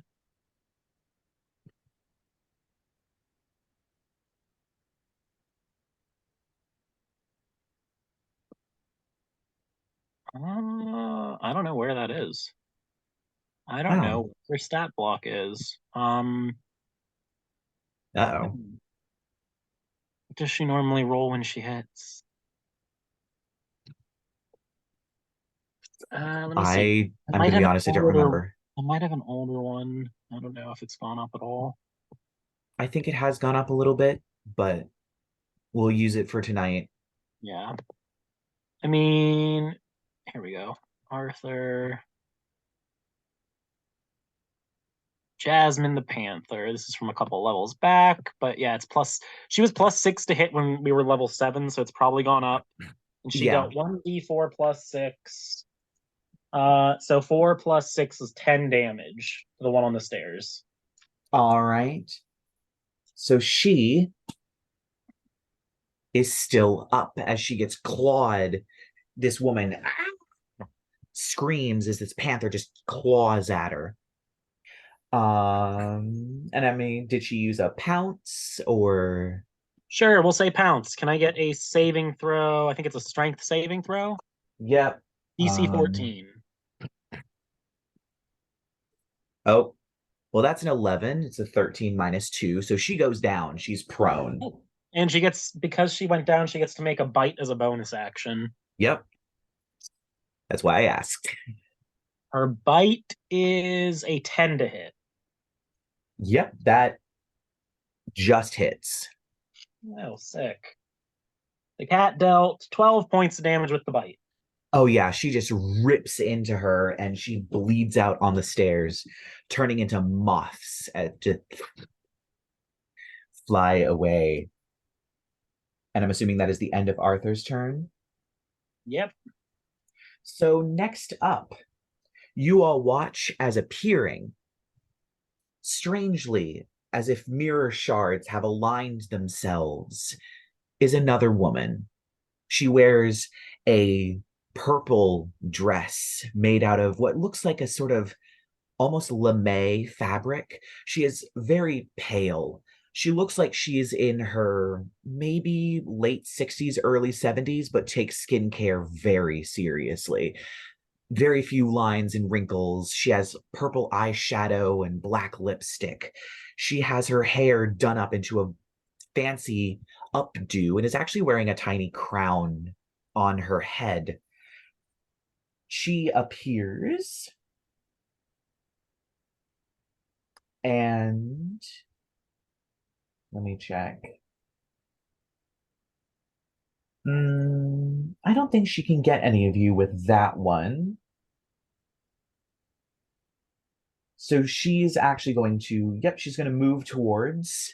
I don't know where that is. I don't know what their stat block is. Uh-oh. What does she normally roll when she hits? Let me see. I'm gonna be honest, I don't remember. I might have an older one. I don't know if it's gone up at all. I think it has gone up a little bit, but we'll use it for tonight. Yeah. I mean, here we go. Arthur. Jasmine the Panther. This is from a couple levels back, but yeah, it's plus. She was +6 to hit when we were level 7, so it's probably gone up. And she got 1d4 plus 6. So 4 plus 6 is 10 damage to the one on the stairs. All right. So she is still up as she gets clawed. This woman screams as this panther just claws at her. And I mean, did she use a pounce or? Sure, we'll say pounce. Can I get a saving throw? I think it's a strength saving throw. Yep. DC 14. Oh, well, that's an 11. It's a 13 minus 2. So she goes down. She's prone. And she gets, because she went down, she gets to make a bite as a bonus action. Yep. That's why I asked. Her bite is a 10 to hit. Yep, that just hits. Oh, sick. The cat dealt 12 points of damage with the bite. Oh, yeah, she just rips into her and she bleeds out on the stairs, turning into moths to fly away. And I'm assuming that is the end of Arthur's turn. Yep. So next up, you all watch as appearing, strangely, as if mirror shards have aligned themselves, is another woman. She wears a purple dress made out of what looks like a sort of almost lame fabric. She is very pale. She looks like she's in her maybe late 60s, early 70s, but takes skincare very seriously. Very few lines and wrinkles. She has purple eyeshadow and black lipstick. She has her hair done up into a fancy updo and is actually wearing a tiny crown on her head. She appears and let me check. I don't think she can get any of you with that one. So she's actually going to, she's going to move towards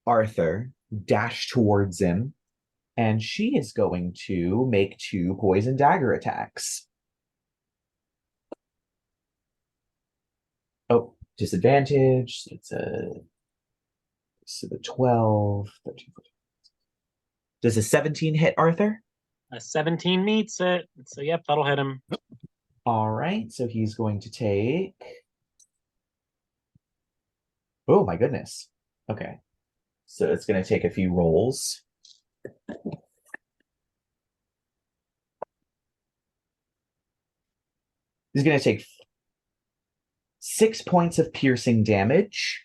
Arthur, dash towards him, and she is going to make 2 poison dagger attacks. Oh, disadvantage. It's the 12, 13, 14. Does a 17 hit Arthur? A 17 meets it. So, yep, that'll hit him. All right, so he's going to take... Oh, my goodness. Okay. So it's going to take a few rolls. He's going to take 6 points of piercing damage.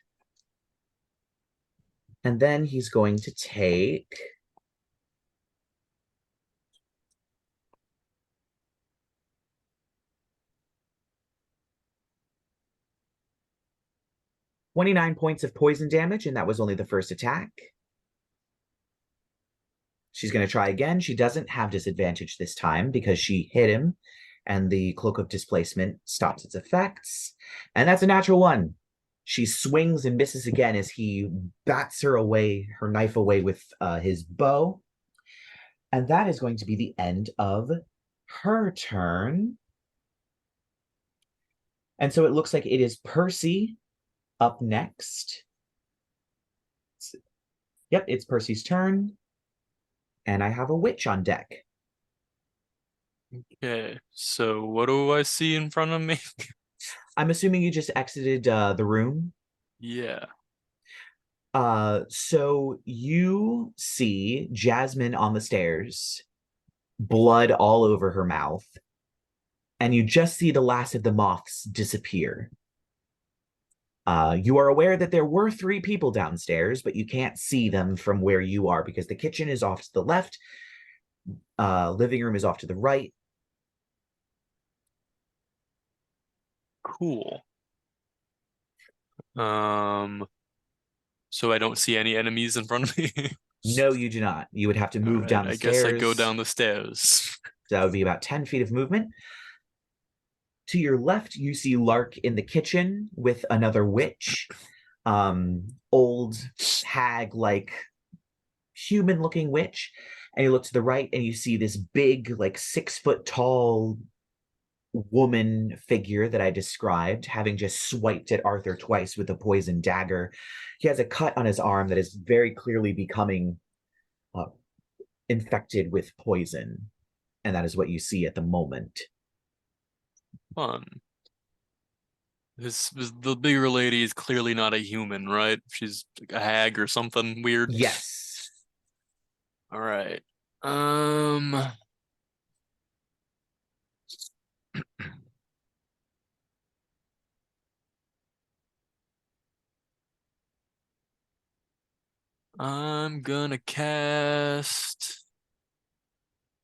And then he's going to take... $29 points of poison damage, and that was only the first attack. She's going to try again. She doesn't have disadvantage this time because she hit him, and the Cloak of Displacement stops its effects. And that's a natural 1. She swings and misses again as he bats her knife away with his bow. And that is going to be the end of her turn. And so it looks like it is Percy up next. Yep, it's Percy's turn. And I have a witch on deck. Okay, so what do I see in front of me? I'm assuming you just exited the room. Yeah. So you see Jasmine on the stairs, blood all over her mouth, and you just see the last of the moths disappear. You are aware that there were 3 people downstairs, but you can't see them from where you are because the kitchen is off to the left, living room is off to the right. Cool. So I don't see any enemies in front of me. No, you do not. You would have to move down the I guess I stairs. go down the stairs. That would be about 10 feet of movement. To your left, you see Lark in the kitchen with another witch. Old, hag-like, human-looking witch. And you look to the right, and you see this big, 6-foot-tall woman figure that I described, having just swiped at Arthur twice with a poison dagger. He has a cut on his arm that is very clearly becoming infected with poison. And that is what you see at the moment. Fun. The bigger lady is clearly not a human, right? She's like a hag or something weird. Yes. All right. I'm gonna cast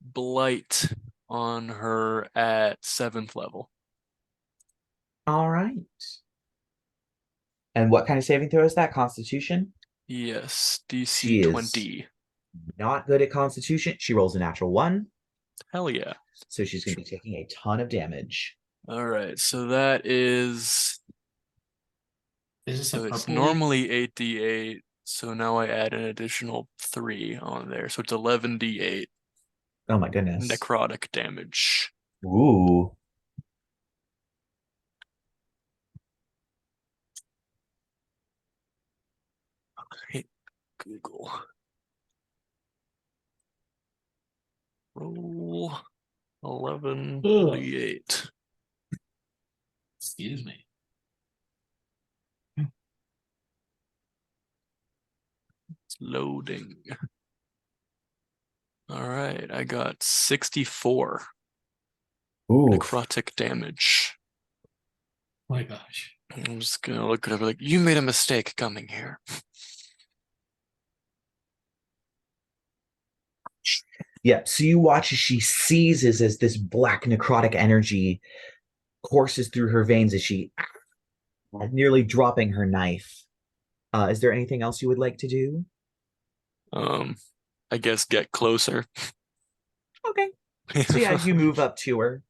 Blight on her at 7th level. All right. And what kind of saving throw is that? Constitution? Yes, She DC is 20. not good at Constitution. She rolls a natural 1. Hell yeah. So she's going to be taking a ton of damage. All right, so that is... Is this So a it's purple? normally 8d8, so now I add an additional 3 on there. So it's 11d8 Oh my goodness. necrotic damage. Ooh. Okay, Google. Roll. 11 Ugh. d8. Excuse me. It's loading. All right, I got 64 Ooh. necrotic damage. My gosh. I'm just gonna look at her like, you made a mistake coming here. Yeah, so you watch as she seizes as this black necrotic energy courses through her veins as she nearly dropping her knife. Is there anything else you would like to do? I guess get closer. Okay. So yeah, you move up to her.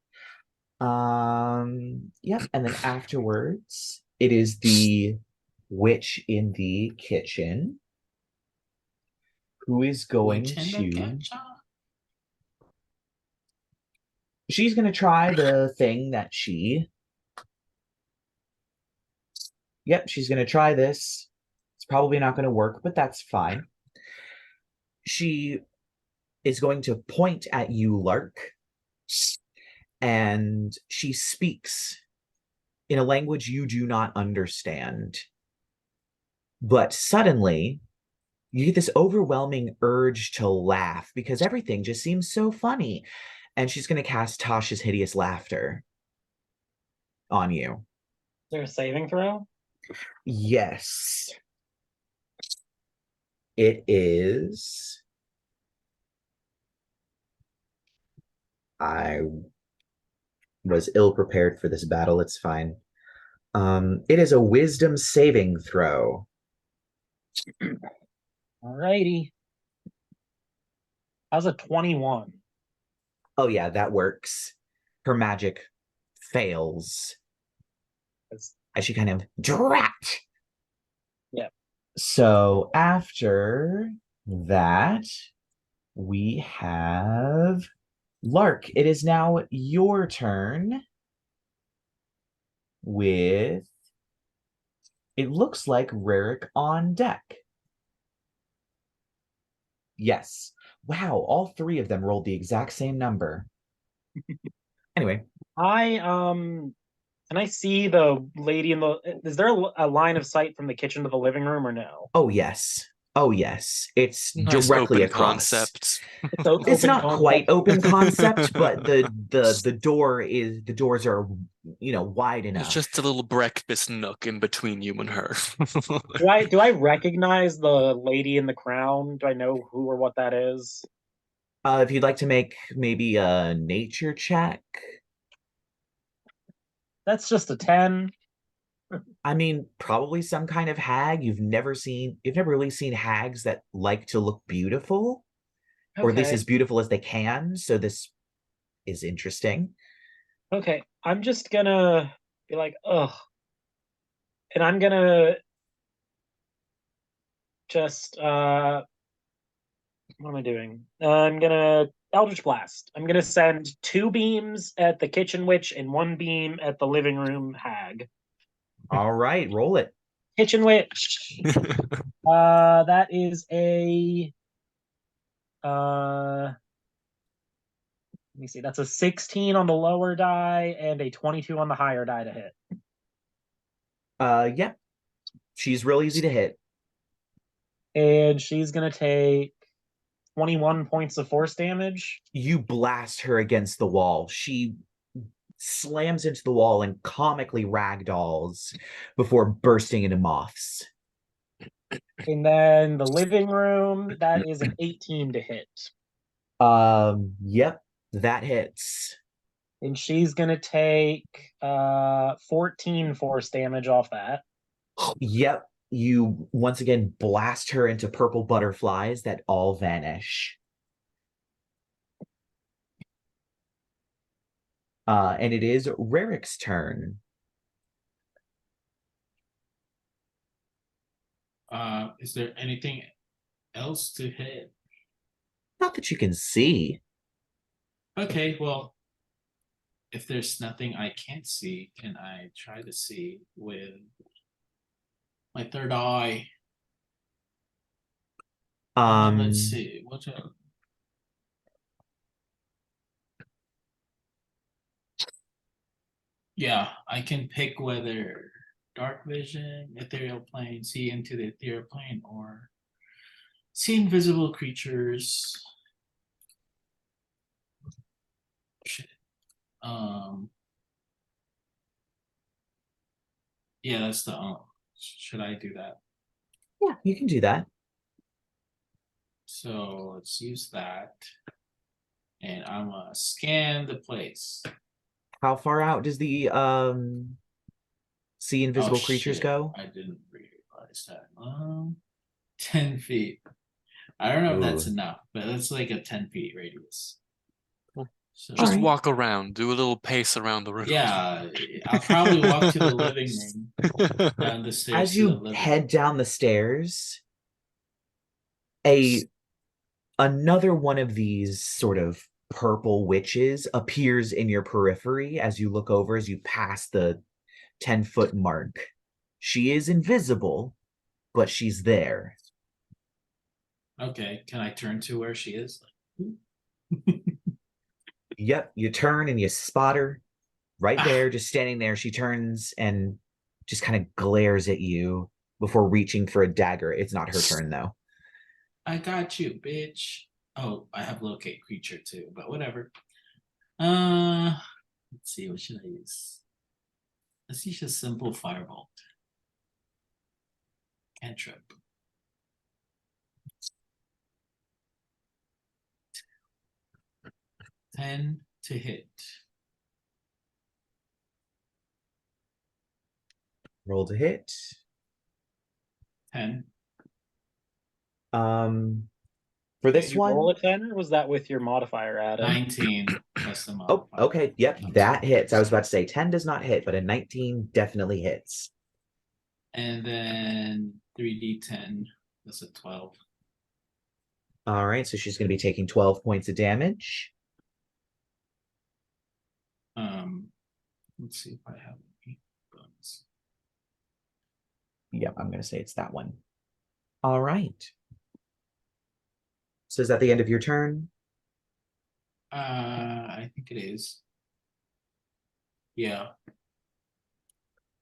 Yep, and then afterwards, it is the witch in the kitchen who is going Witch in the to. kitchen? She's going to try the thing that she. Yep, she's going to try this. It's probably not going to work, but that's fine. She is going to point at you, Lark, and she speaks in a language you do not understand. But suddenly, you get this overwhelming urge to laugh because everything just seems so funny. And she's going to cast Tasha's Hideous Laughter on you. Is there a saving throw? Yes. It is. I was ill prepared for this battle. It's fine. It is a wisdom saving throw. Alrighty. How's a 21? Oh, yeah, that works. Her magic fails It's- as she kind of drat. Yep. So after that, we have Lark. It is now your turn with, it looks like Rerek on deck. Yes. Wow, all three of them rolled the exact same number. Anyway, can I see the lady in the? Is there a line of sight from the kitchen to the living room or no? oh yes. Oh yes. It's Nice directly open across. concept. It's Open not concept. quite open concept, but the doors are, wide It's enough. just a little breakfast nook in between you and her. Do I recognize the lady in the crown? Do I know who or what that is? If you'd like to make maybe a nature check. That's just a 10. I mean, probably some kind of hag. You've never really seen hags that like to look beautiful, or at least Okay. as beautiful as they can. So this is interesting. Okay. I'm just gonna be like, ugh. And I'm gonna just what am I doing? I'm gonna Eldritch Blast. I'm gonna send 2 beams at the kitchen witch and 1 beam at the living room hag. All right, roll it. Kitchen witch. That is a let me see. That's a 16 on the lower die and a 22 on the higher die to hit. Yeah. She's real easy to hit. And she's gonna take 21 points of force damage. You blast her against the wall. She slams into the wall and comically ragdolls before bursting into moths. And then the living room, that is an 18 to hit. Yep, that hits. And she's gonna take 14 force damage off that. Yep, you once again blast her into purple butterflies that all vanish. And it is Rerek's turn. Is there anything else to hit? Not that you can see. Okay, well, if there's nothing I can't see, can I try to see with my third eye? Let's see. What's up? Yeah, I can pick whether dark vision, ethereal plane, see into the ethereal plane, or see invisible creatures. Shit. Yeah, that's the should I do that? Yeah, you can do that. So let's use that. And I'm gonna scan the place. How far out does the see invisible creatures Shit. go? I didn't realize that. 10 feet. I don't know if that's Ooh. enough, but that's like a 10 feet radius. So Just Alright. walk around, do a little pace around the room. yeah, I'll probably walk to the living room, down the stairs As to the you living head room. down the stairs, another one of these sort of purple witches appears in your periphery as you look over, as you pass the 10-foot mark. She is invisible, but she's there. Okay, can I turn to where she is? Yep, you turn and you spot her right there, just standing there. She turns and just kind of glares at you before reaching for a dagger. It's not her turn, though. I got you, bitch. Oh, I have locate creature too, but whatever. Let's see, what should I use? Let's use a simple firebolt. Cantrip. Ten to hit. Roll to hit. 10. For Did this you roll one, a 10 or was that with your modifier added? 19 plus the oh, modifier. okay, yep, that hits. I was about to say 10 does not hit, but a 19 definitely hits. And then 3d10. That's a 12. All right, so she's going to be taking 12 points of damage. Let's see if I have any bonus. Yep, I'm going to say it's that one. All right. So is that the end of your turn? I think it is. Yeah.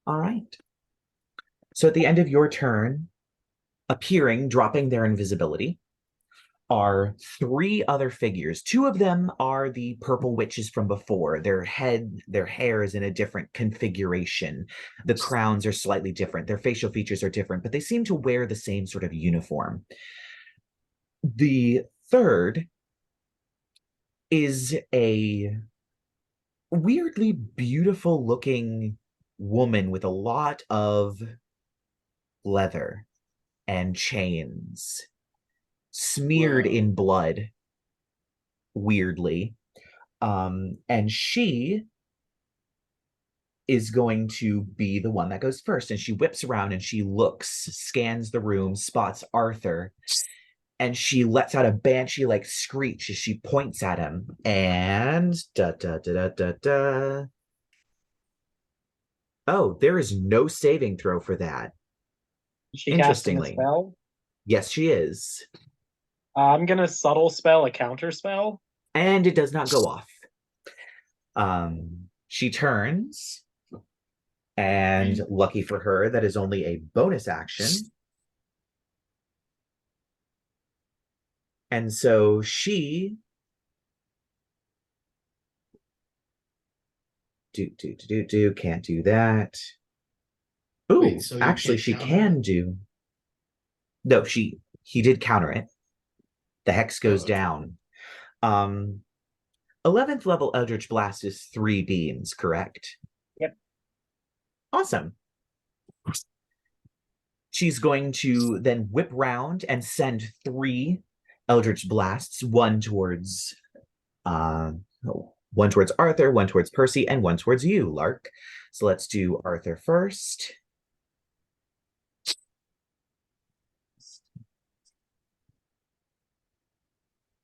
All right. So at the end of your turn, appearing, dropping their invisibility, are three other figures. Two of them are the purple witches from before. Their hair is in a different configuration. The crowns are slightly different. Their facial features are different, but they seem to wear the same sort of uniform. The third is a weirdly beautiful looking woman with a lot of leather and chains smeared Whoa. in blood, weirdly. And she is going to be the one that goes first. And she whips around and she looks, scans the room, spots Arthur, and she lets out a banshee like screech as she points at him. And da da da da da da. Oh, there is no saving throw for that. Is she casting a Interestingly. spell? Yes, she is. I'm gonna subtle spell a counter spell. And it does not go off. She turns, and lucky for her, that is only a bonus action. And so she can't do that. Ooh, Wait, so you actually, can't she counter can it? do. No, he did counter it. The hex goes okay. down. 11th level Eldritch Blast is 3 beams, correct? Yep. Awesome. She's going to then whip round and send 3 Eldritch Blasts, one towards Arthur, one towards Percy, and one towards you, Lark. So let's do Arthur first.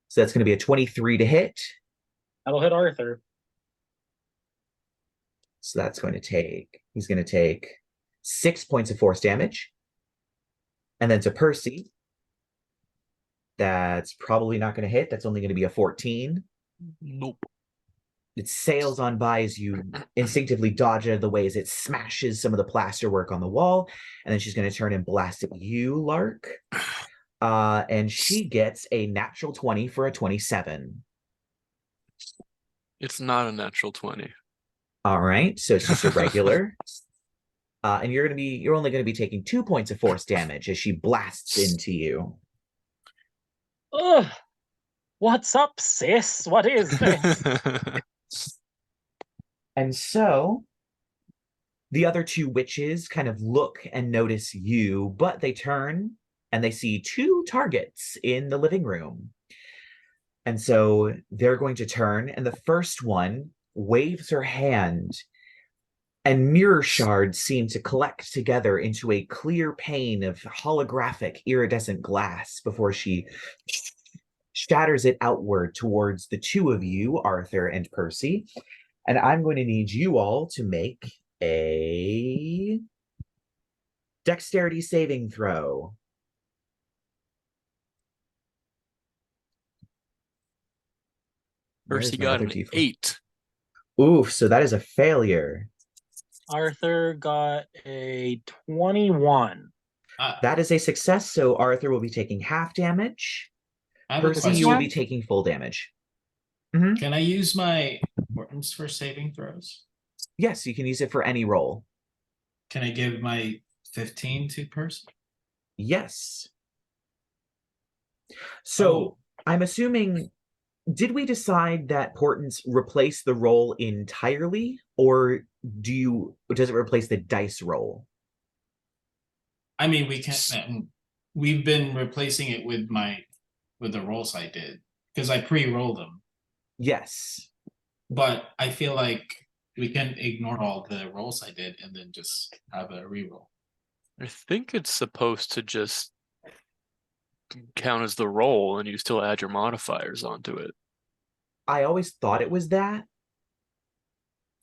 So that's going to be a 23 to hit. That'll hit Arthur. So that's going to take, he's going to take 6 points of force damage. And then to Percy, that's probably not going to hit. That's only going to be a 14. Nope. It sails on by as you instinctively dodge out of the way as it smashes some of the plasterwork on the wall, and then she's going to turn and blast at you, Lark. And she gets a natural 20 for a 27. It's not a natural 20. All right, so it's just a regular. And you're only going to be taking 2 points of force damage as she blasts into you. Ugh. What's up, sis? What is this? And so the other two witches kind of look and notice you, but they turn and they see two targets in the living room. And so they're going to turn, and the first one waves her hand, and mirror shards seem to collect together into a clear pane of holographic iridescent glass before she shatters it outward towards the two of you, Arthur and Percy. And I'm going to need you all to make a dexterity saving throw. Percy got an 8. Oof, so that is a failure. Arthur got a 21. That is a success, so Arthur will be taking half damage. Percy, you will be taking full damage. Mm-hmm. Can I use my importance for saving throws? Yes, you can use it for any roll. Can I give my 15 to Percy? Yes. So I'm assuming, did we decide that portents replace the roll entirely, or does it replace the dice roll? I mean, we've been replacing it with the rolls I did because I pre-rolled them. Yes. But I feel like we can ignore all the rolls I did and then just have a reroll. I think it's supposed to just count as the roll and you still add your modifiers onto it. I always thought it was that.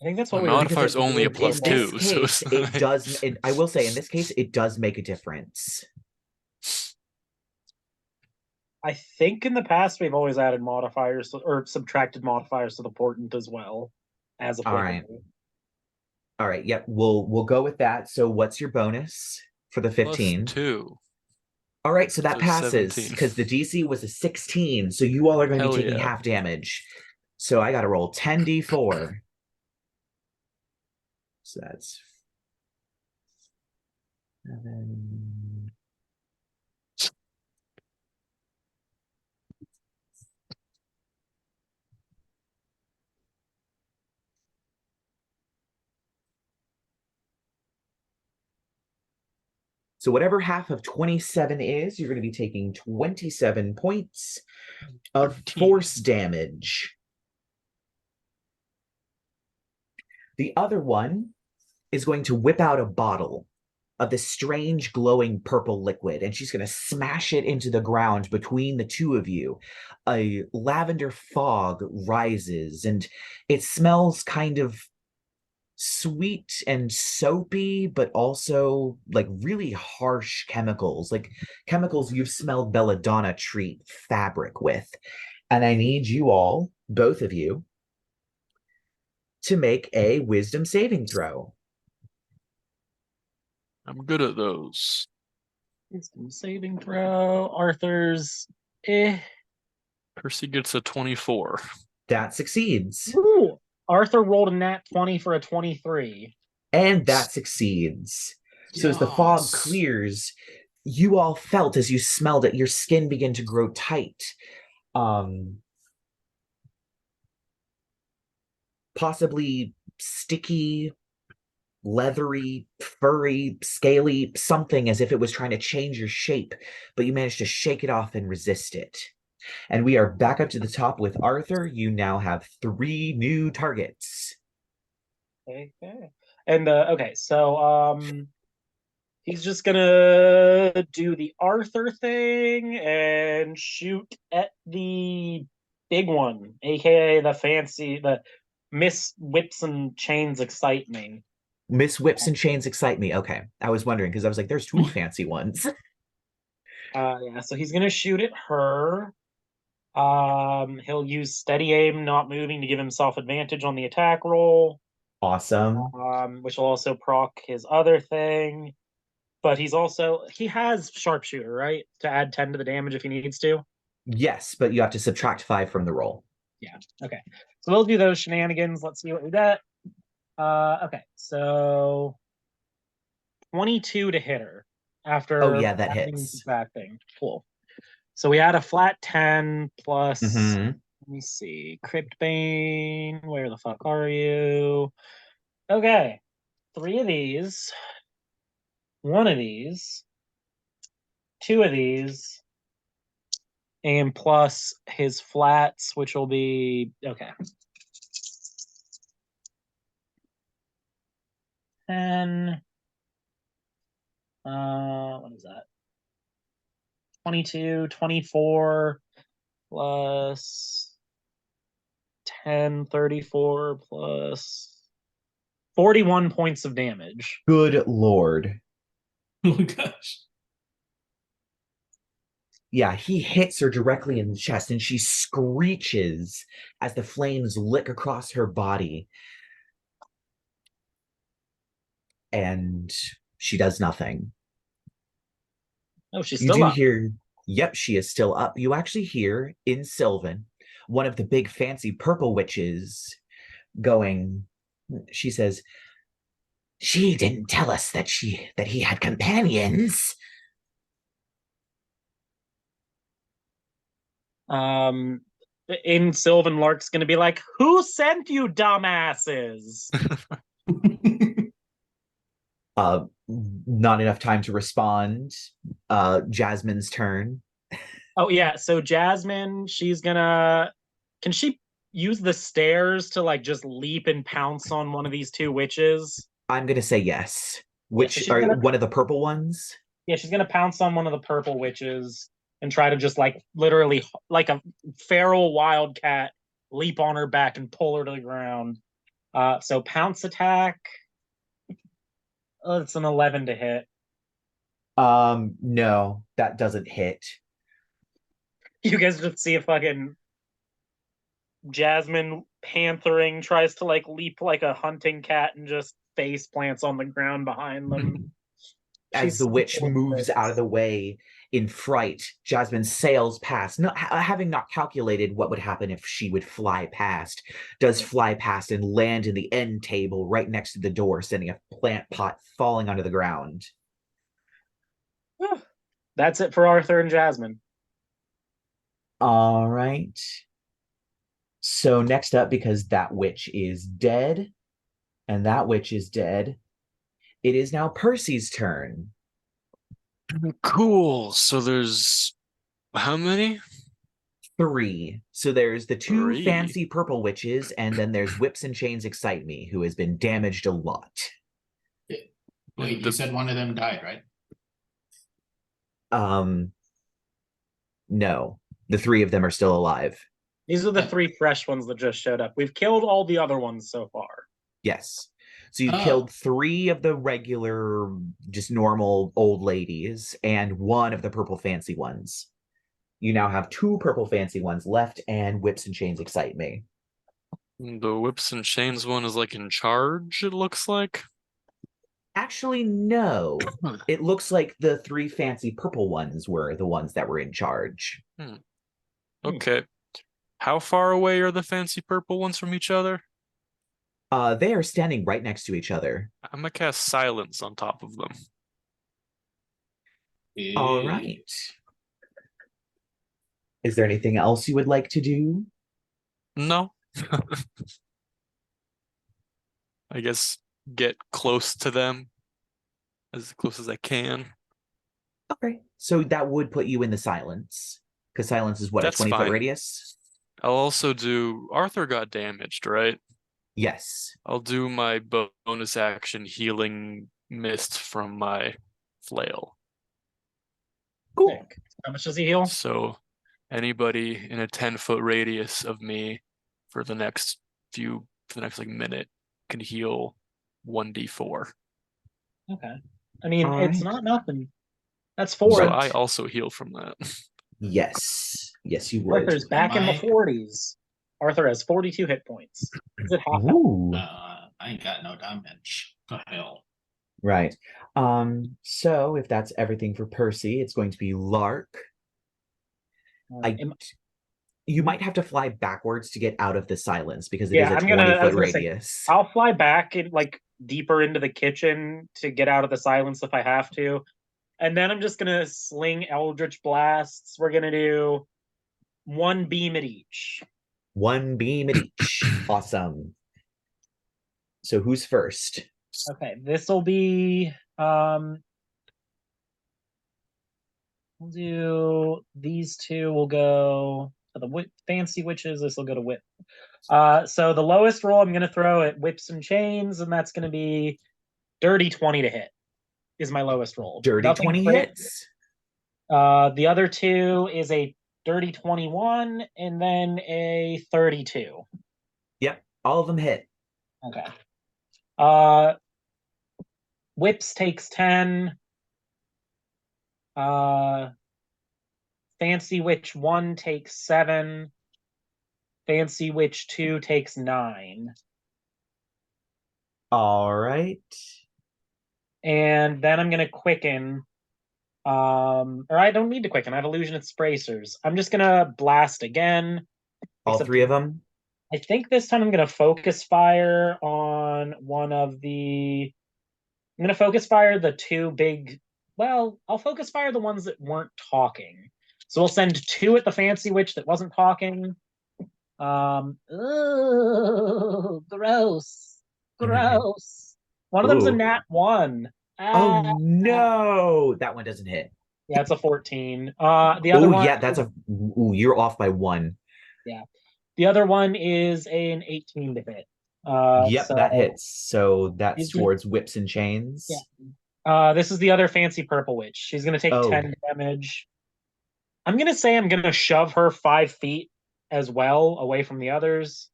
I think that's what the modifiers only a +2. Case, it does. I will say, in this case, it does make a difference. I think in the past we've always added modifiers or subtracted modifiers to the portent as well, as applicable. All right. Yep. We'll go with that. So, what's your bonus for the 15? +2. All right. So that passes because the DC was a 16. So you all are going to be taking half damage. So I got to roll 10d4. So that's 7. So whatever half of 27 is, you're going to be taking 27 points of force damage. The other one is going to whip out a bottle of this strange glowing purple liquid, and she's going to smash it into the ground between the two of you. A lavender fog rises, and it smells kind of sweet and soapy, but also like really harsh chemicals, like chemicals you've smelled belladonna treat fabric with. And I need you all, both of you, to make a wisdom saving throw. I'm good at those. Wisdom saving throw. Arthur's Percy gets a 24. That succeeds. Ooh. Arthur rolled a nat 20 for a 23. And that succeeds. So as the fog clears, you all felt as you smelled it, your skin begin to grow tight. Possibly sticky, leathery, furry, scaly, something as if it was trying to change your shape, but you managed to shake it off and resist it. And we are back up to the top with Arthur. You now have 3 new targets. Okay. And so he's just gonna do the Arthur thing and shoot at the big one, aka the Miss Whips and Chains Excite Me. Miss Whips and Chains Excite Me. Okay. I was wondering because I was like, there's 2 fancy ones. Yeah, so he's gonna shoot at her. He'll use steady aim, not moving, to give himself advantage on the attack roll. Awesome. Which will also proc his other thing. But he has sharpshooter, right? To add 10 to the damage if he needs to. Yes, but you have to subtract 5 from the roll. Yeah. Okay. So we'll do those shenanigans. Let's see what we got. Okay. So 22 to hit her after Oh yeah, that adding hits. subtracting. Cool. So we had a flat 10 plus. Mhm. Let me see. Cryptbane, where the fuck are you? Okay. 3 of these. 1 of these. 2 of these. And plus his flats, which will be okay. 10. What is that? 22, 24 plus 10, 34 plus 41 points of damage. Good lord. Oh my gosh. Yeah, he hits her directly in the chest and she screeches as the flames lick across her body. And she does nothing. Oh, she's You still do up. hear, yep, she is still up. You actually hear in Sylvan, one of the big fancy purple witches going, she says, "She didn't tell us that he had companions." In Sylvan, Lark's gonna be like, "Who sent you, dumbasses?" Not enough time to respond. Jasmine's turn. Oh yeah, so Jasmine, she's gonna. Can she use the stairs to like just leap and pounce on one of these 2 witches? I'm gonna say yes. Yeah, so Which she's are gonna. one of the purple ones? Yeah, she's gonna pounce on one of the purple witches and try to just like literally like a feral wildcat leap on her back and pull her to the ground. So pounce attack. Oh, it's an 11 to hit. No, that doesn't hit. You guys just see a fucking Jasmine panthering tries to like leap like a hunting cat and just face plants on the ground behind them. As the witch moves out of the way in fright, Jasmine sails past, having not calculated what would happen if she would fly past, does fly past and land in the end table right next to the door, sending a plant pot falling onto the ground. That's it for Arthur and Jasmine. All right. So next up, because that witch is dead, and that witch is dead, it is now Percy's turn. Cool. So there's how many? 3. So there's the 2 3. fancy purple witches, and then there's Whips and Chains Excite Me, who has been damaged a lot. Wait, you said one of them died, right? No. The 3 of them are still alive. These are the 3 fresh ones that just showed up. We've killed all the other ones so far. Yes. So you've killed 3 of the regular, just normal old ladies, and 1 of the purple fancy ones. You now have 2 purple fancy ones left, and Whips and Chains Excite Me. The Whips and Chains one is like in charge, it looks like. Actually, no. It looks like the 3 fancy purple ones were the ones that were in charge. Okay. How far away are the fancy purple ones from each other? They are standing right next to each other. I'm gonna cast Silence on top of them. All right. Is there anything else you would like to do? No. I guess get close to them as close as I can. Okay. So that would put you in the silence. Because silence is what, That's a 20-foot fine. radius? I'll also do Arthur got damaged, right? Yes. I'll do my bonus action healing mist from my flail. Cool. How much does he heal? So anybody in a 10-foot radius of me for the next like minute can heal 1d4. Okay. I mean, All it's right. not nothing. That's 4. So Right. I also heal from that. Yes. Yes, you would. Arthur's back in the I- 40s. Arthur has 42 hit points. Is it half health? Ooh. I ain't got no damage. The hell. Right. So if that's everything for Percy, it's going to be Lark. You might have to fly backwards to get out of the silence because it is a 20-foot radius. I'll fly back and like deeper into the kitchen to get out of the silence if I have to. And then I'm just gonna sling Eldritch Blasts. We're gonna do one beam at each. One beam at each. Awesome. So who's first? Okay, this will be we'll do these two will go to the fancy witches. This will go to whip. So the lowest roll I'm gonna throw at whips and chains, and that's gonna be dirty 20 to hit. Is my lowest roll. Dirty 20 hits. The other two is a dirty 21 and then a 32. Yep, all of them hit. Okay. Whips takes 10. Fancy Witch 1 takes 7. Fancy Witch 2 takes 9. All right. And then I'm gonna quicken. Or I don't need to quicken. I have Illusionist Bracers. I'm just gonna blast again. All three of them? I think this time I'm gonna focus fire on one of the. I'm gonna focus fire the two big. Well, I'll focus fire the ones that weren't talking. So we'll send 2 at the Fancy Witch that wasn't talking. Ooh, gross. One of them's a nat 1. Oh no, that one doesn't hit. Yeah, it's a 14. The other one. Yeah, that's you're off by 1. Yeah. The other one is an 18 to hit. Yep, so that hits. So that's towards whips and chains. Yeah. This is the other fancy purple witch. She's gonna take 10 damage. I'm gonna say I'm gonna shove her 5 feet as well away from the others.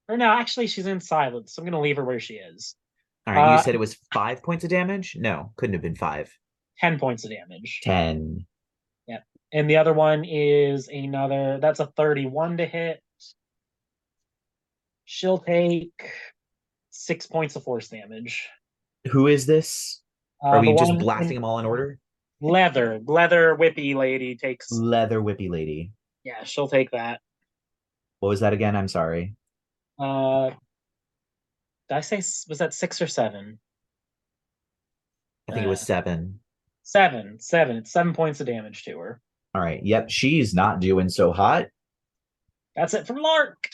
Or no, actually she's in silence, so I'm gonna leave her where she is. All right, you said it was 5 points of damage? No, couldn't have been 5. 10 points of damage. 10. Yep. And the other one is another, that's a 31 to hit. She'll take 6 points of force damage. Who is this? Are we just blasting them all in order? Leather whippy lady takes. Leather whippy lady. Yeah, she'll take that. What was that again? I'm sorry. Did I say, was that 6 or 7? I think it was 7. 7. It's 7 points of damage to her. All right. Yep, she's not doing so hot. That's it from Lark.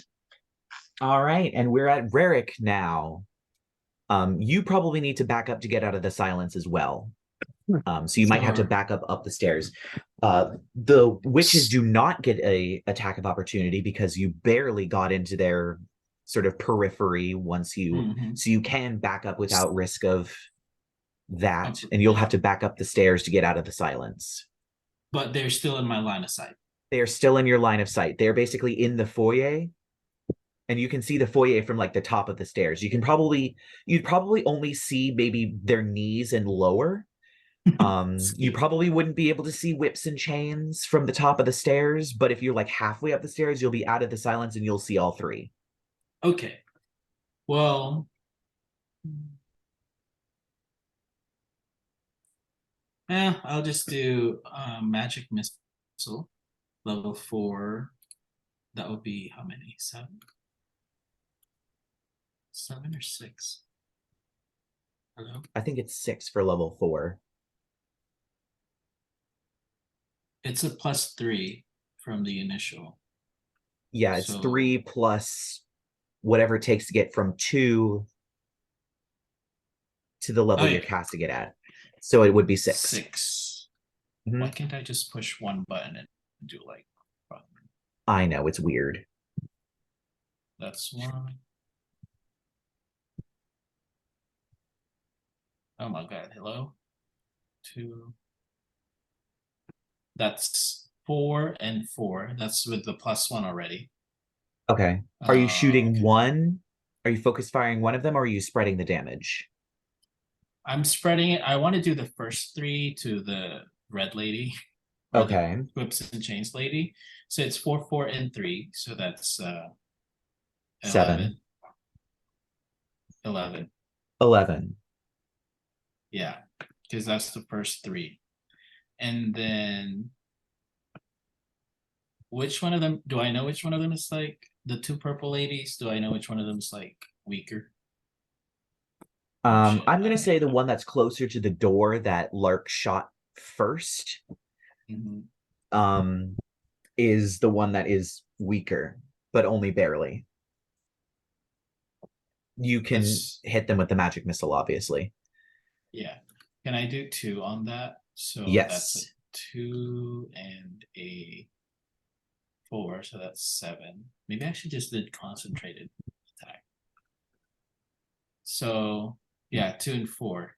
All right, and we're at Rerek now. You probably need to back up to get out of the silence as well. So you might have to back up the stairs. The witches do not get a attack of opportunity because you barely got into their sort of periphery once you so you can back up without risk of that, and you'll have to back up the stairs to get out of the silence. But they're still in my line of sight. They are still in your line of sight. They're basically in the foyer. And you can see the foyer from like the top of the stairs. You'd probably only see maybe their knees and lower. You probably wouldn't be able to see whips and chains from the top of the stairs, but if you're like halfway up the stairs, you'll be out of the silence and you'll see all 3. Okay. Well, I'll just do magic missile level 4. That would be how many? 7? 7 or 6? Hello? I think it's 6 for level 4. It's a +3 from the initial. Yeah, it's 3 plus whatever it takes to get from 2 to the level you're casting it at. So it would be 6. 6. Why can't I just push one button and do like... I know, it's weird. That's 1. Oh my god, hello? 2. That's 4 and 4. That's with the +1 already. Okay. Are you shooting one? Are you focus firing one of them, or are you spreading the damage? I'm spreading it. I want to do the first 3 to the red lady. or Okay. the whips and chains lady. So it's 4, 4, and 3. So that's 7. 11. 11. Yeah, because that's the first 3. And then which one of them do I know which one of them is like the 2 purple ladies? Do I know which one of them is like weaker? I'm gonna say the one that's closer to the door that Lark shot first. Mhm. Is the one that is weaker, but only barely. You can hit them with the magic missile, obviously. Yeah. Can I do 2 on that? So that's a Yes. 2 and a 4, so that's 7. Maybe I should just did concentrated attack. So yeah, 2 and 4.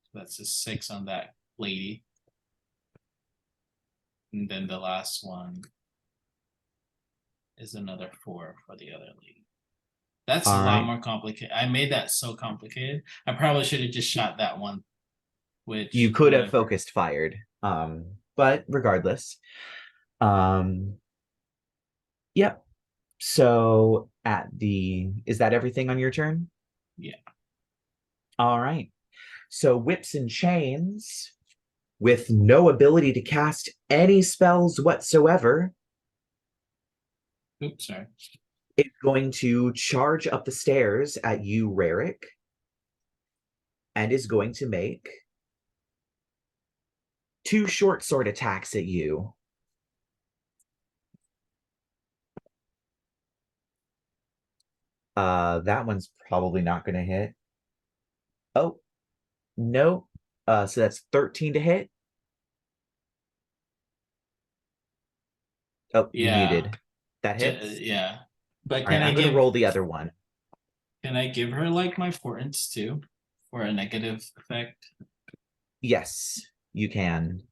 So that's a 6 on that lady. And then the last one is another 4 for the other lady. That's All a lot right. more complicated. I made that so complicated. I probably should have just shot that one. Which You could have whatever. focused fired. But regardless. Yep. So is that everything on your turn? Yeah. All right. So whips and chains, with no ability to cast any spells whatsoever, Oops, sorry. is going to charge up the stairs at you, Rerek, and is going to make 2 short sword attacks at you. That one's probably not going to hit. Oh, no. So that's 13 to hit. Oh, you Yeah. muted. That hits? Yeah. But All right, I'm going to roll the other one. Can I give her like my portents too? For a negative effect? Yes, you can.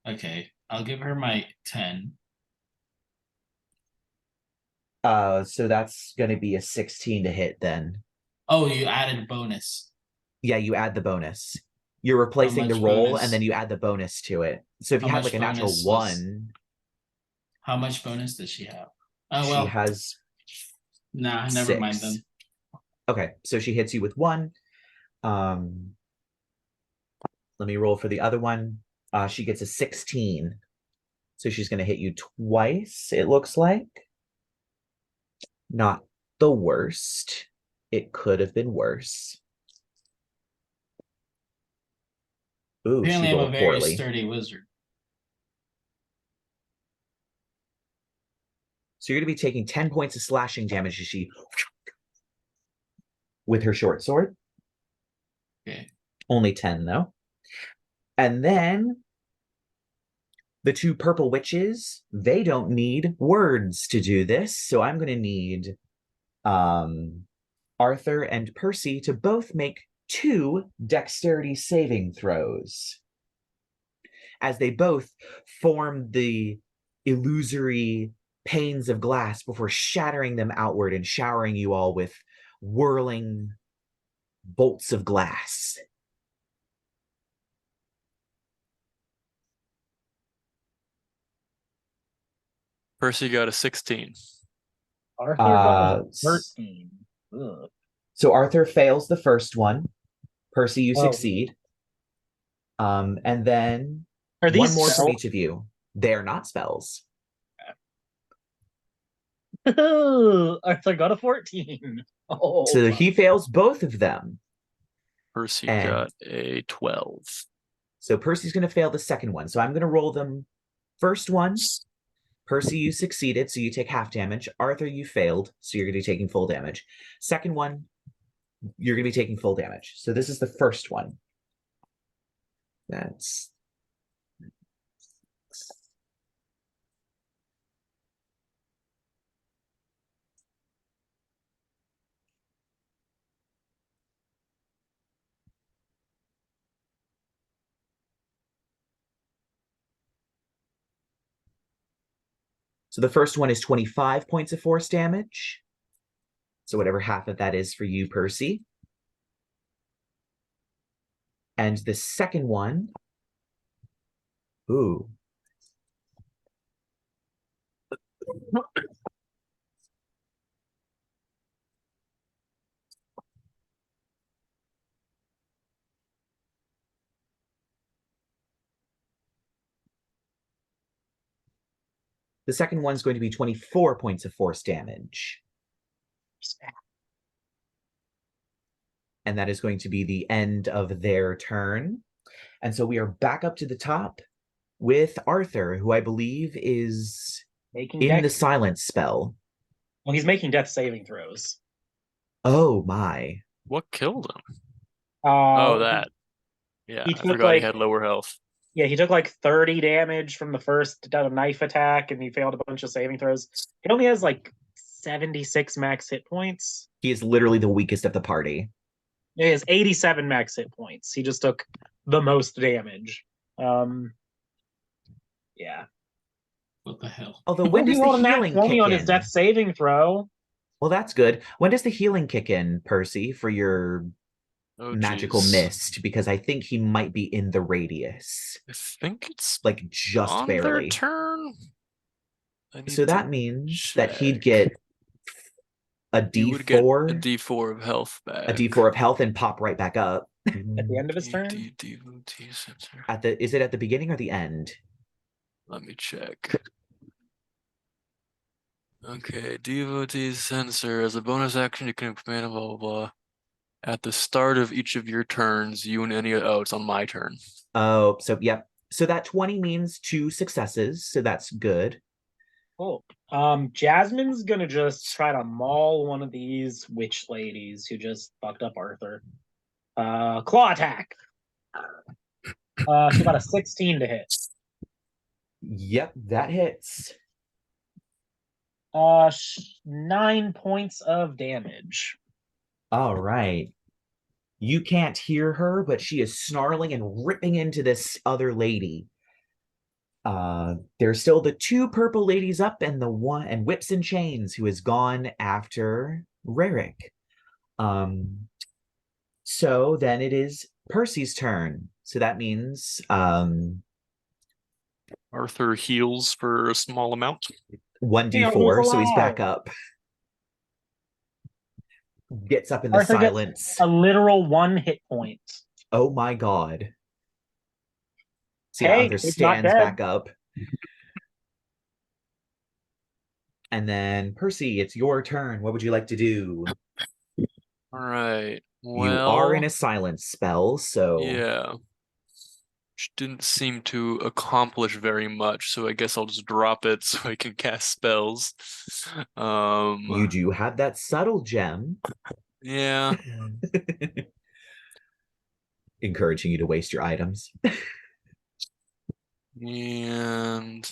Okay. I'll give her my 10. So that's going to be a 16 to hit then. Oh, you added a bonus. Yeah, you add the bonus. You're replacing the much roll bonus? and then you add the bonus to it. So if you How had much like a natural bonus 1, How much bonus does she have? Oh she well. has Nah, never mind 6. then. Okay, so she hits you with 1. Let me roll for the other one. She gets a 16. So she's going to hit you twice, it looks like. Not the worst. It could have been worse. Ooh, she Apparently I'm a rolled very poorly. sturdy wizard. So you're going to be taking 10 points of slashing damage as she with her short sword. Okay. Only 10, though. And then the 2 purple witches, they don't need words to do this. So I'm going to need Arthur and Percy to both make 2 dexterity saving throws, as they both form the illusory panes of glass before shattering them outward and showering you all with whirling bolts of glass. Percy got a 16. Arthur got a 13. So Arthur fails the first one. Percy, you Oh. succeed. And then Are these one more from spells? each of you. They're not spells. Arthur got a 14. Oh, So he fails both of them. Percy And got a 12. so Percy's going to fail the second one. So I'm going to roll them. First one, Percy, you succeeded, so you take half damage. Arthur, you failed, so you're going to be taking full damage. Second one, you're going to be taking full damage. So this is the first one. That's... So the first one is 25 points of force damage. So whatever half of that is for you, Percy. And the second one, ooh, The second one's going to be 24 points of force damage. And that is going to be the end of their turn. And so we are back up to the top with Arthur, who I believe is Making in the dex. silence spell. Well, he's making death saving throws. Oh my. What killed him? Uh, Oh, that. Yeah, he I took, forgot he like- had lower health. Yeah, he took like 30 damage from the first knife attack, and he failed a bunch of saving throws. He only has like 76 max hit points. He is literally the weakest of the party. He has 87 max hit points. He just took the most damage. Yeah. What the hell? Although, when does He the rolled a nat healing 20 kick on his in? death saving throw. Well, that's good. When does the healing kick in, Percy, for your Oh, magical jeez. mist? Because I think he might be in the radius. I think it's Like, just on their barely. turn. I need So that to means that he'd check. get a He would get a D4, D4 of health back. a D4 of health, and pop right back up. At the end of his turn? Devotee Center. Is it at the beginning or the end? Let me check. Okay, Devotee Sensor. As a bonus action, you can command blah blah blah. At the start of each of your turns, you and any oh, it's on my turn. Oh, so yep. So that 20 means 2 successes, so that's good. Cool. Jasmine's gonna just try to maul one of these witch ladies who just fucked up Arthur. Claw attack. She got a 16 to hit. Yep, that hits. 9 points of damage. All right. You can't hear her, but she is snarling and ripping into this other lady. There's still the 2 purple ladies up and the one and Whips and Chains who has gone after Rerek. So then it is Percy's turn. So that means Arthur heals for a small amount. 1d4, so he's back up. Gets up in the Arthur gets silence. a literal 1 hit point. Oh my god. See, Hey, Arthur he's not stands dead. back up. And then, Percy, it's your turn. What would you like to do? All right. Well, You are in a silence spell, so... yeah. Which didn't seem to accomplish very much, so I guess I'll just drop it so I can cast spells. You do have that subtle gem. Yeah. Encouraging you to waste your items. And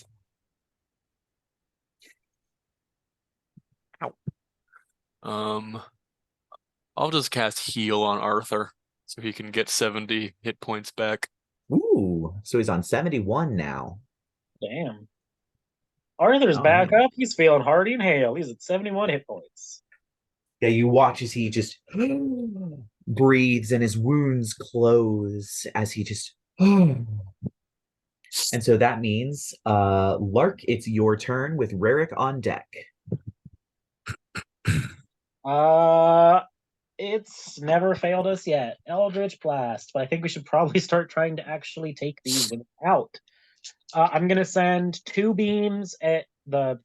I'll just cast heal on Arthur so he can get 70 hit points back. Ooh, so he's on 71 now. Damn. Arthur's Oh, back man. up. He's feeling hearty and hale. He's at 71 hit points. Yeah, you watch as he just breathes and his wounds close as he just... And so that means, Lark, it's your turn with Rerek on deck. It's never failed us yet. Eldritch Blast, but I think we should probably start trying to actually take these out. I'm gonna send 2 beams at the,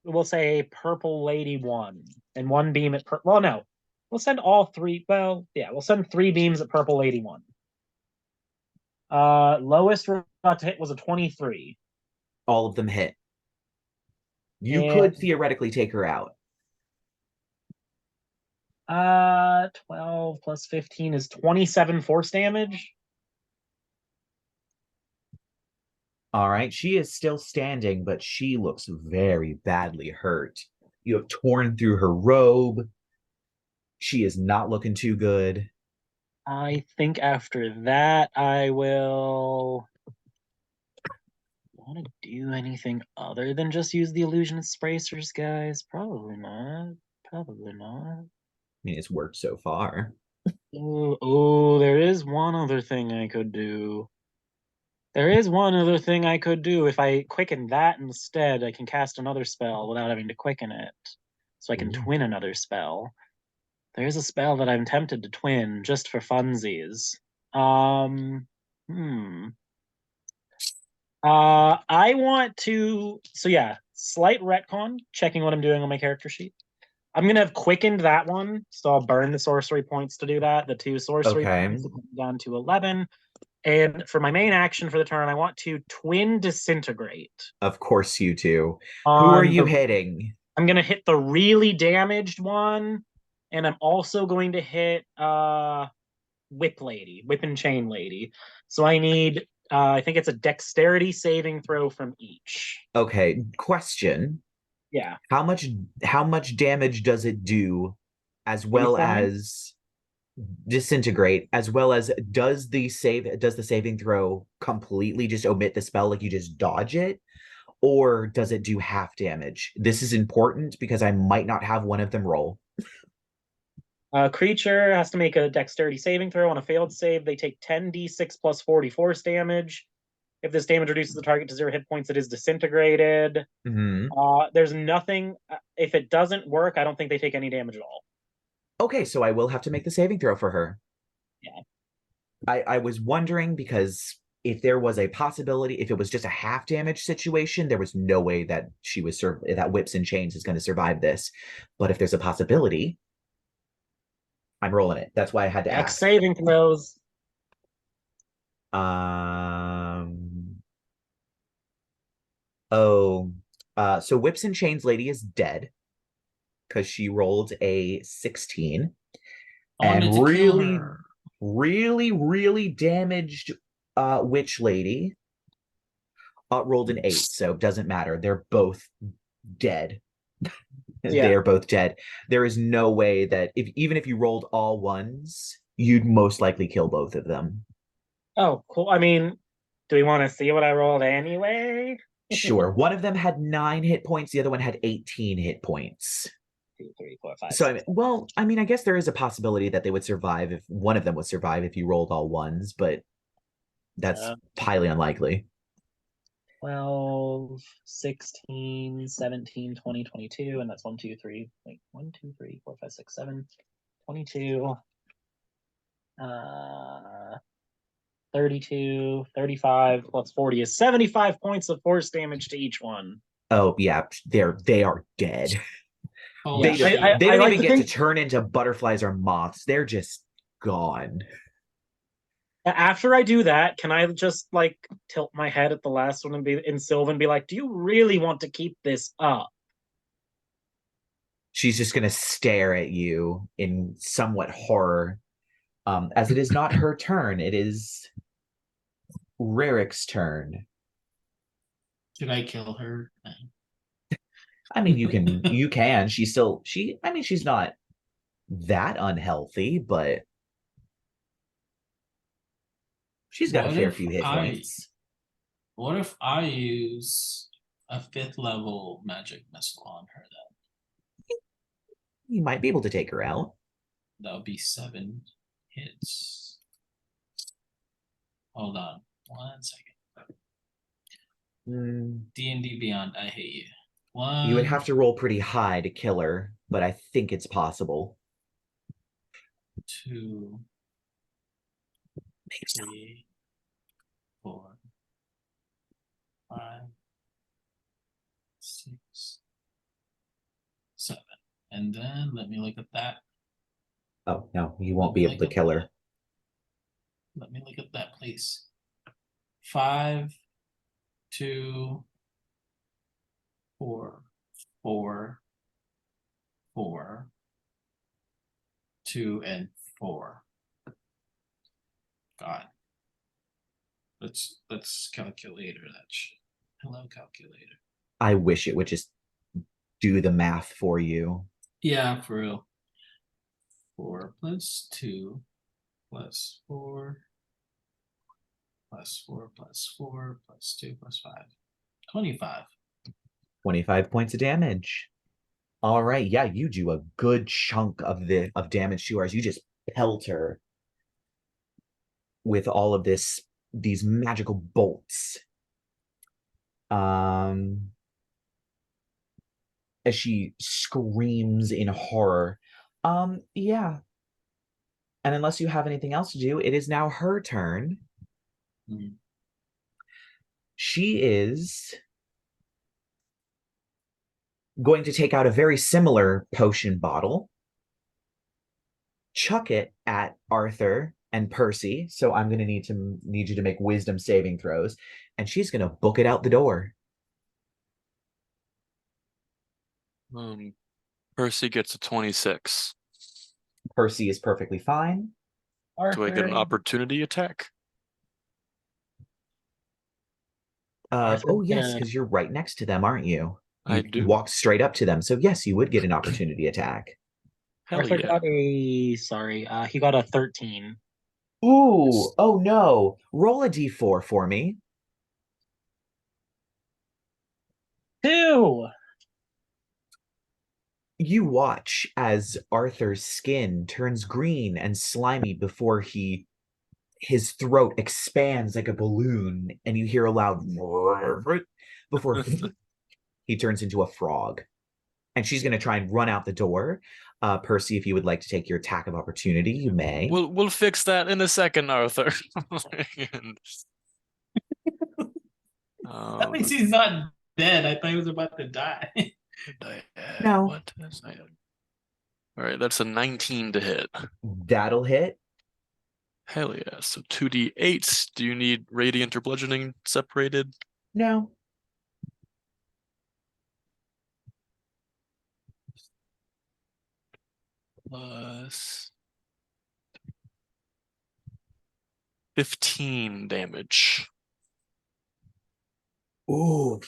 we'll say, Purple Lady 1, and 1 beam at well, no, we'll send all 3. Well, yeah, we'll send 3 beams at Purple Lady 1. Lowest we're about to hit was a 23. All of them hit. You And- could theoretically take her out. 12 plus 15 is 27 force damage. All right, she is still standing, but she looks very badly hurt. You have torn through her robe. She is not looking too good. I think after that, I will want to do anything other than just use the illusion spracers, guys. Probably not. Probably not. I mean, it's worked so far. Oh, there is one other thing I could do. There is one other thing I could do. If I quicken that instead, I can cast another spell without having to quicken it. So I can Ooh. twin another spell. There is a spell that I'm tempted to twin just for funsies. I want to. So yeah, slight retcon. Checking what I'm doing on my character sheet. I'm gonna have quickened that one, so I'll burn the sorcery points to do that. The 2 sorcery Okay. points down to 11. And for my main action for the turn, I want to twin disintegrate. Of course you do. Who are On you the- hitting? I'm gonna hit the really damaged one, and I'm also going to hit Whip and Chain Lady. So I need I think it's a dexterity saving throw from each. Okay, question. Yeah. How much damage does it do, as well Baseline? as disintegrate, as well as does the saving throw completely just omit the spell, like you just dodge it, or does it do half damage? This is important because I might not have one of them roll. Creature has to make a dexterity saving throw. On a failed save, they take 10d6 plus 40 force damage. If this damage reduces the target to 0 hit points, it is disintegrated. Mhm. There's nothing. If it doesn't work, I don't think they take any damage at all. Okay, so I will have to make the saving throw for her. Yeah. I was wondering because if there was a possibility, if it was just a half damage situation, there was no way that that Whips and Chains is going to survive this. But if there's a possibility, I'm rolling it. That's why I had to Dex ask. saving throws. Oh, so Whips and Chains lady is dead because she rolled a 16 I wanted and to kill really, her. really damaged witch lady rolled an 8, so it doesn't matter. They're both dead. Yeah. They're both dead. There is no way that even if you rolled all ones, you'd most likely kill both of them. Oh, cool. I mean, do we want to see what I rolled anyway? Sure. One of them had 9 hit points, the other one had 18 hit points. 2, 3, 4, 5. So, I mean, I guess there is a possibility that they would survive if one of them would survive if you rolled all ones, but that's highly unlikely. 12, 16, 17, 20, 22, and that's 1, 2, 3. Wait, 1, 2, 3, 4, 5, 6, 7, 22. 32, 35 plus 40 is 75 points of force damage to each one. Oh yeah, they are dead. Holy They shit. don't, they don't like even to get think- to turn into butterflies or moths. They're just gone. After I do that, can I just like tilt my head at the last one and be in Sylvan and be like, do you really want to keep this up? She's just gonna stare at you in somewhat horror. As it is not her turn, it is Rerek's turn. Should I kill her? I mean, you can. I mean, she's not that unhealthy, but she's got a fair few hit points. What if I use a 5th level magic missile on her then? You might be able to take her out. That would be 7 hits. Hold on 1 second. D&D Beyond, I hate you. You would have to roll pretty high to kill her, but I think it's possible. 2, 3, 4, 5, 6, 7. And then let me look at that. Oh, no, you won't be able to kill her. Let me look at that, please. 5, 2, 4, 4, 4, 2, and 4. God. Let's calculator that shit. Hello, calculator. I wish it would just do the math for you. Yeah, for real. 4 plus 2 plus 4 plus 4 plus 4 plus 2 plus 5. 25. 25 points of damage. All right, yeah, you do a good chunk of damage to her as you just pelt her with all of this these magical bolts. As she screams in horror. Yeah. And unless you have anything else to do, it is now her turn. She is going to take out a very similar potion bottle, chuck it at Arthur and Percy. So I'm going to need you to make wisdom saving throws, and she's going to book it out the door. Percy gets a 26. Percy is perfectly fine. Do I get an opportunity attack? Oh yes, because you're right next to them, aren't you? I You do. walk straight up to them, so yes, you would get an opportunity attack. Hell Arthur yeah. got he got a 13. Ooh, oh no. Roll a d4 for me. 2! You watch as Arthur's skin turns green and slimy before his throat expands like a balloon, and you hear a loud before he turns into a frog. And she's going to try and run out the door. Percy, if you would like to take your attack of opportunity, you may. We'll fix that in a second, Arthur. That means he's not dead. I thought he was about to die. No. What is that? All right, that's a 19 to hit. That'll hit. Hell yeah. So 2d8. Do you need radiant or bludgeoning separated? No. Plus 15 damage. Ooh.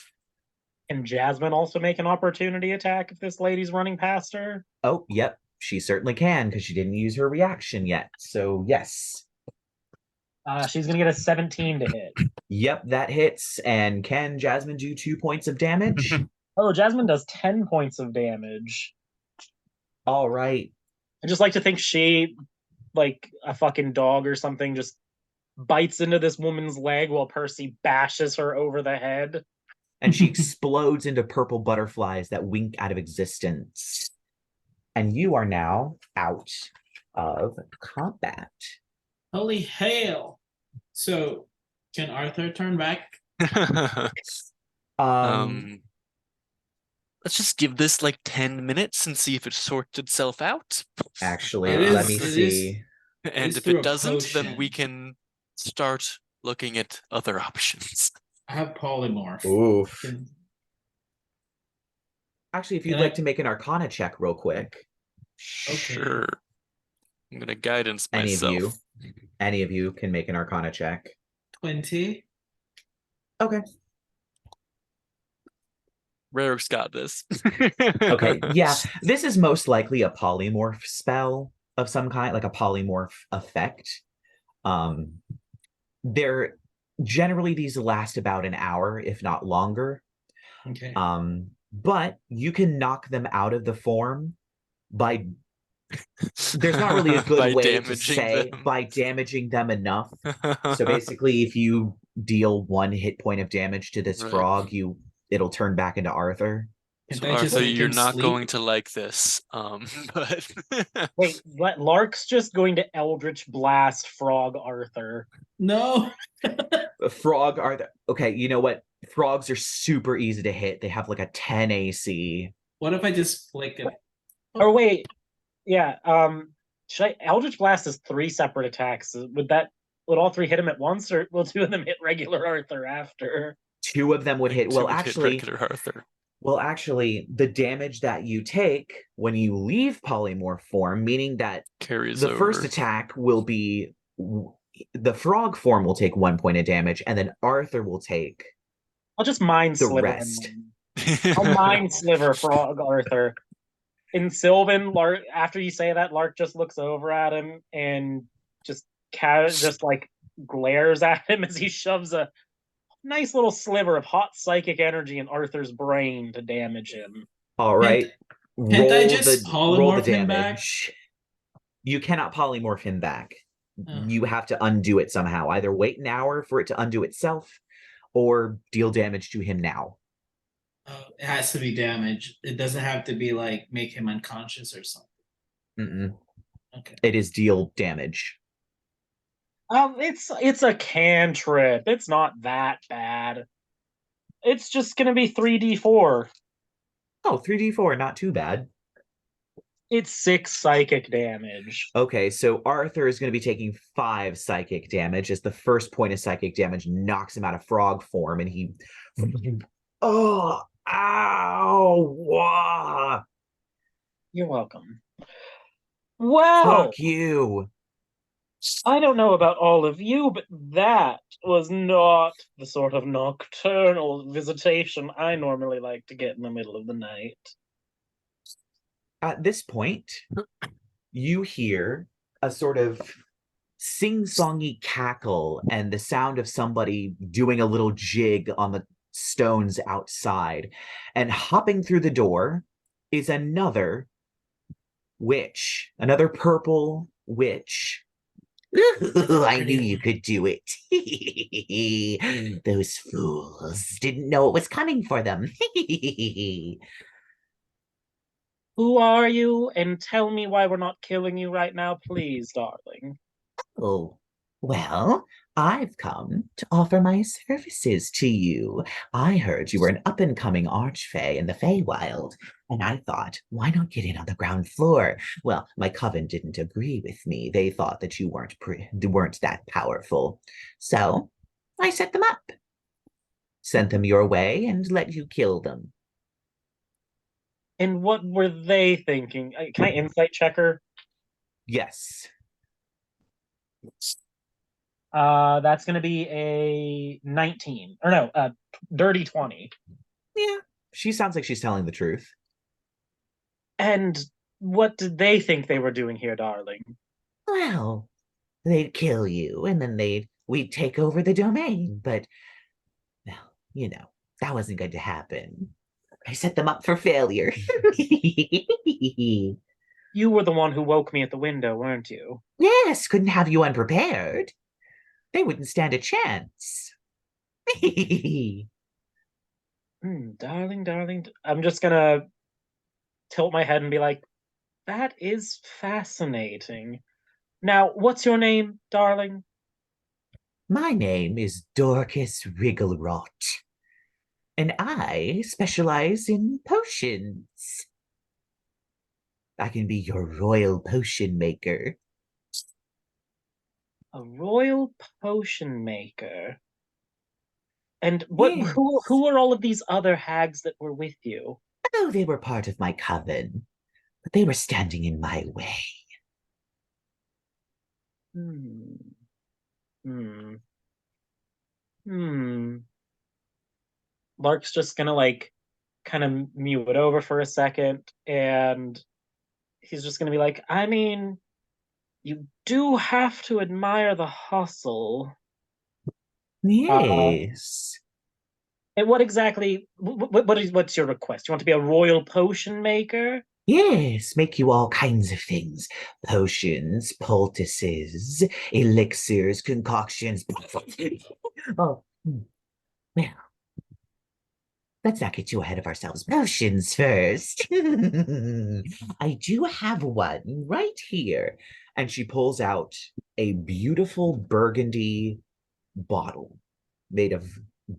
Can Jasmine also make an opportunity attack if this lady's running past her? Oh, yep. She certainly can, because she didn't use her reaction yet. So, yes. She's going to get a 17 to hit. Yep, that hits. And can Jasmine do 2 points of damage? Oh, Jasmine does 10 points of damage. All right. I just like to think she, like a fucking dog or something, just bites into this woman's leg while Percy bashes her over the head. And she explodes into purple butterflies that wink out of existence. And you are now out of combat. Holy hail. So, can Arthur turn back? Let's just give this like 10 minutes and see if it sorts itself out. Actually, It let is- me it see. And if through it a doesn't, then potion. we can start looking at other options. I have polymorph. Oof. Can- Actually, if you'd Can I- like to make an Arcana check real quick. Okay. Sure. I'm gonna guidance Any myself. Any of you can make an Arcana check. 20. Okay. Rerek's got this. Okay, yeah. This is most likely a polymorph spell of some kind, like a polymorph effect. They're generally, these last about an hour, if not longer. Okay. But you can knock them out of the form by there's not really a good way to say them. by damaging them enough. So basically, if you deal 1 hit point of damage to this Right. frog, it'll turn back into Arthur. Can't So I just Arthur, make you're him not sleep? going to like this. But Wait, Lark's just going to Eldritch Blast Frog Arthur. No. Frog are okay. You know what? Frogs are super easy to hit. They have like a 10 AC. What if I just flick it? Or wait, yeah. Eldritch Blast is 3 separate attacks. Would all 3 hit him at once, or will 2 of them hit regular Arthur after? 2 of them would hit. Well, actually, regular Arthur. Well, actually, the damage that you take when you leave polymorph form, meaning that Carries the over. first attack will be the frog form will take 1 point of damage, and then Arthur will take I'll just mind the sliver rest. him. I'll mind sliver Frog Arthur. In Sylvan, Lark, after you say that, Lark just looks over at him and just like glares at him as he shoves a nice little sliver of hot psychic energy in Arthur's brain to damage him. All right. Can't I roll just roll the polymorph him back? damage. You cannot polymorph him back. you have to undo it somehow. Either wait an hour for it to undo itself, or deal damage to him now. It has to be damage. It doesn't have to be like make him unconscious or something. Mm-mm. Okay. It is deal damage. It's a cantrip. It's not that bad. It's just gonna be 3d4. Oh, 3d4, not too bad. It's 6 psychic damage. Okay, so Arthur is going to be taking 5 psychic damage as the first point of psychic damage knocks him out of frog form, and he. Oh, ow! Wah! You're welcome. Well, Fuck you! I don't know about all of you, but that was not the sort of nocturnal visitation I normally like to get in the middle of the night. At this point, you hear a sort of sing-songy cackle and the sound of somebody doing a little jig on the stones outside. And hopping through the door is another witch, another purple witch. Ooh, I knew you could do it. Those fools didn't know it was coming for them. Who are you? And tell me why we're not killing you right now, please, darling. Oh, well, I've come to offer my services to you. I heard you were an up-and-coming Archfey in the Feywild, and I thought, why not get in on the ground floor? Well, my coven didn't agree with me. They thought that you weren't that powerful. So, I set them up. Sent them your way and let you kill them. And what were they thinking? Can I insight check her? Yes. That's going to be a 19. Or no, dirty 20. Yeah, she sounds like she's telling the truth. And what did they think they were doing here, darling? Well, they'd kill you, and then we'd take over the domain, but, well, that wasn't going to happen. I set them up for failure. You were the one who woke me at the window, weren't you? Yes, couldn't have you unprepared. They wouldn't stand a chance. Darling. I'm just gonna tilt my head and be like, that is fascinating. Now, what's your name, darling? My name is Dorcas Wrigglerot, and I specialize in potions. I can be your royal potion maker. A royal potion maker. And Yes. who are all of these other hags that were with you? Oh, they were part of my coven, but they were standing in my way. Lark's just gonna kind of mute it over for a second, and he's just gonna be like, I mean, you do have to admire the hustle. Yes. And what exactly? What's your request? You want to be a royal potion maker? Yes, make you all kinds of things. Potions, poultices, elixirs, concoctions. Oh, well, let's not get too ahead of ourselves. Potions first. I do have one right here. And she pulls out a beautiful burgundy bottle made of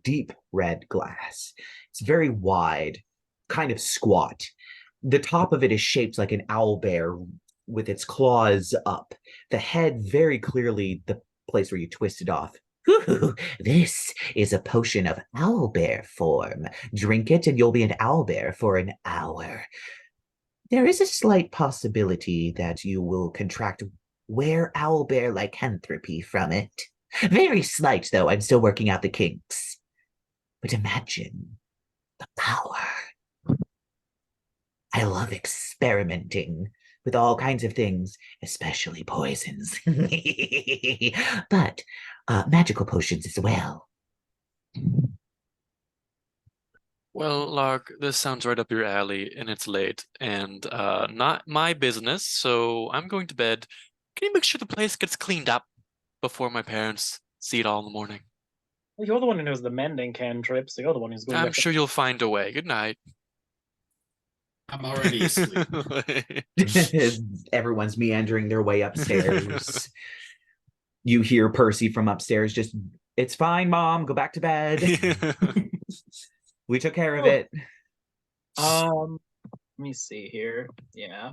deep red glass. It's very wide, kind of squat. The top of it is shaped like an owl bear with its claws up. The head very clearly the place where you twist it off. Ooh, this is a potion of owlbear form. Drink it and you'll be an owlbear for an hour. There is a slight possibility that you will contract were-owlbear lycanthropy from it. Very slight, though. I'm still working out the kinks. But imagine the power. I love experimenting with all kinds of things, especially poisons. But magical potions as well. Well, Lark, this sounds right up your alley, and it's late, and not my business, so I'm going to bed. Can you make sure the place gets cleaned up? before my parents see it all in the morning. Well, you're the one who knows the mending cantrip, so you're the one who's going to I'm have sure you'll find a way. Good night. I'm already asleep. Everyone's meandering their way upstairs. You hear Percy from upstairs just, it's fine, Mom, go back to bed. We took care of it. Let me see here. Yeah.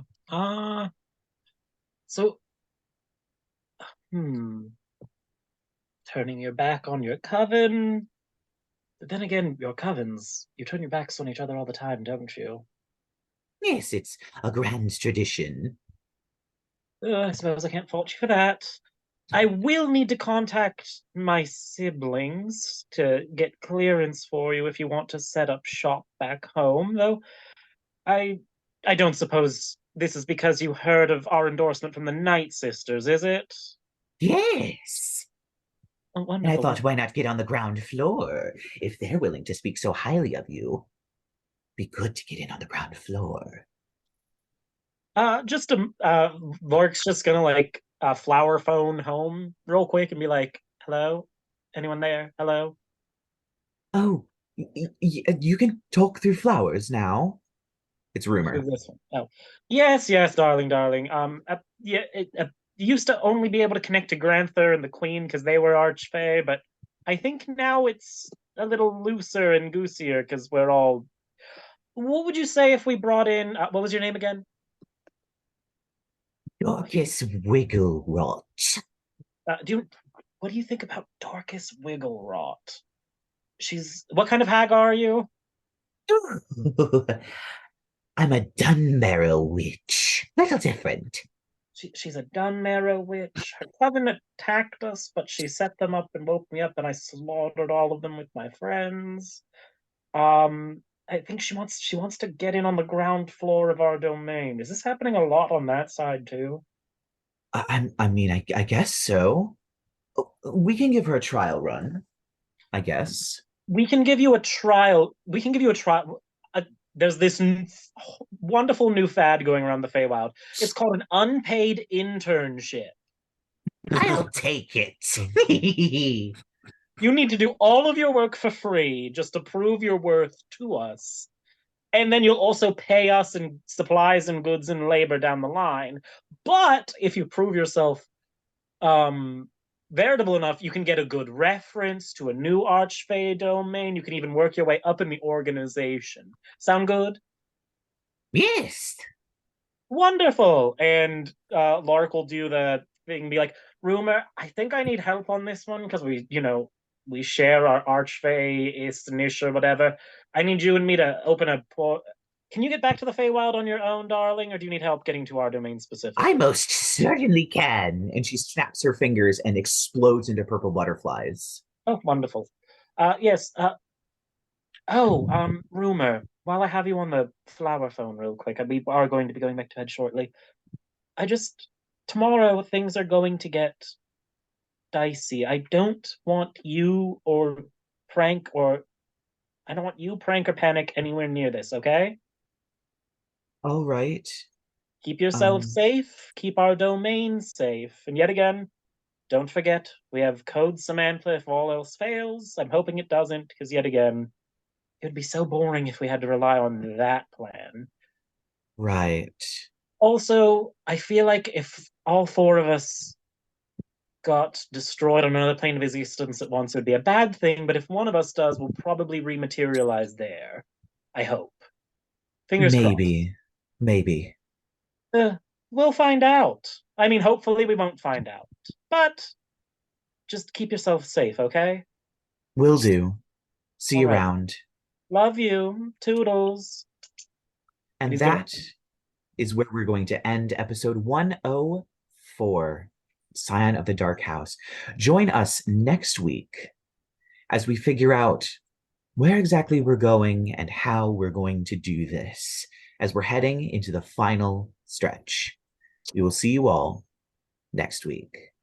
So, turning your back on your coven. But then again, your covens, you turn your backs on each other all the time, don't you? Yes, it's a grand tradition. I suppose I can't fault you for that. I will need to contact my siblings to get clearance for you if you want to set up shop back home, though I I don't suppose this is because you heard of our endorsement from the Night Sisters, is it? Yes. Oh, And I wonderful. thought, why not get on the ground floor? If they're willing to speak so highly of you, be good to get in on the ground floor. Lark's just gonna flower phone home real quick and be like, "Hello, anyone there? Hello." Oh, you can talk through flowers now. It's Through rumor. this one. Oh, yes, yes, darling, darling. Yeah, it used to only be able to connect to Granther and the Queen because they were Archfey, but I think now it's a little looser and goosier because we're all. What would you say if we brought in? What was your name again? Dorcas Wigglewrot. What do you think about Dorcas Wigglerot? What kind of hag are you? I'm a Dunbarrow witch. Little different. She's a Dunmarrow witch. Her coven attacked us, but she set them up and woke me up, and I slaughtered all of them with my friends. I think she wants to get in on the ground floor of our domain. Is this happening a lot on that side too? I guess so. We can give her a trial run, I guess. We can give you a trial. We can give you a trial. There's this wonderful new fad going around the Feywild. It's called an unpaid internship. I'll take it. You need to do all of your work for free just to prove your worth to us. And then you'll also pay us in supplies and goods and labor down the line. But if you prove yourself veritable enough, you can get a good reference to a new Archfey domain. You can even work your way up in the organization. Sound good? Yes. Wonderful. And Lark will do the thing and be like, Rumor, I think I need help on this one because we share our Archfey, Istanish, or whatever. I need you and me to open a port. Can you get back to the Feywild on your own, darling, or do you need help getting to our domain specifically? I most certainly can. And she snaps her fingers and explodes into purple butterflies. Oh, wonderful. Yes. Rumor, while I have you on the flower phone real quick, we are going to be going back to bed shortly. Tomorrow things are going to get dicey. I don't want you or Prank or I don't want you, Prank, or Panic anywhere near this, okay? All right. Keep yourselves safe, keep our domain safe. And yet again, don't forget, we have Code Samantha if all else fails. I'm hoping it doesn't, because yet again, it would be so boring if we had to rely on that plan. Right. Also, I feel like if all four of us got destroyed on another plane of existence at once, it would be a bad thing, but if one of us does, we'll probably rematerialize there. I hope. Fingers Maybe. Maybe. crossed. We'll find out. I mean, hopefully we won't find out. But just keep yourself safe, okay? Will do. See you All right. around. Love you. Toodles. And He's that is where we're going to end episode 104, Scion of the Dark House. Join us next week as we figure out where exactly we're going and how we're going to do this as we're heading into the final stretch. We will see you all next week.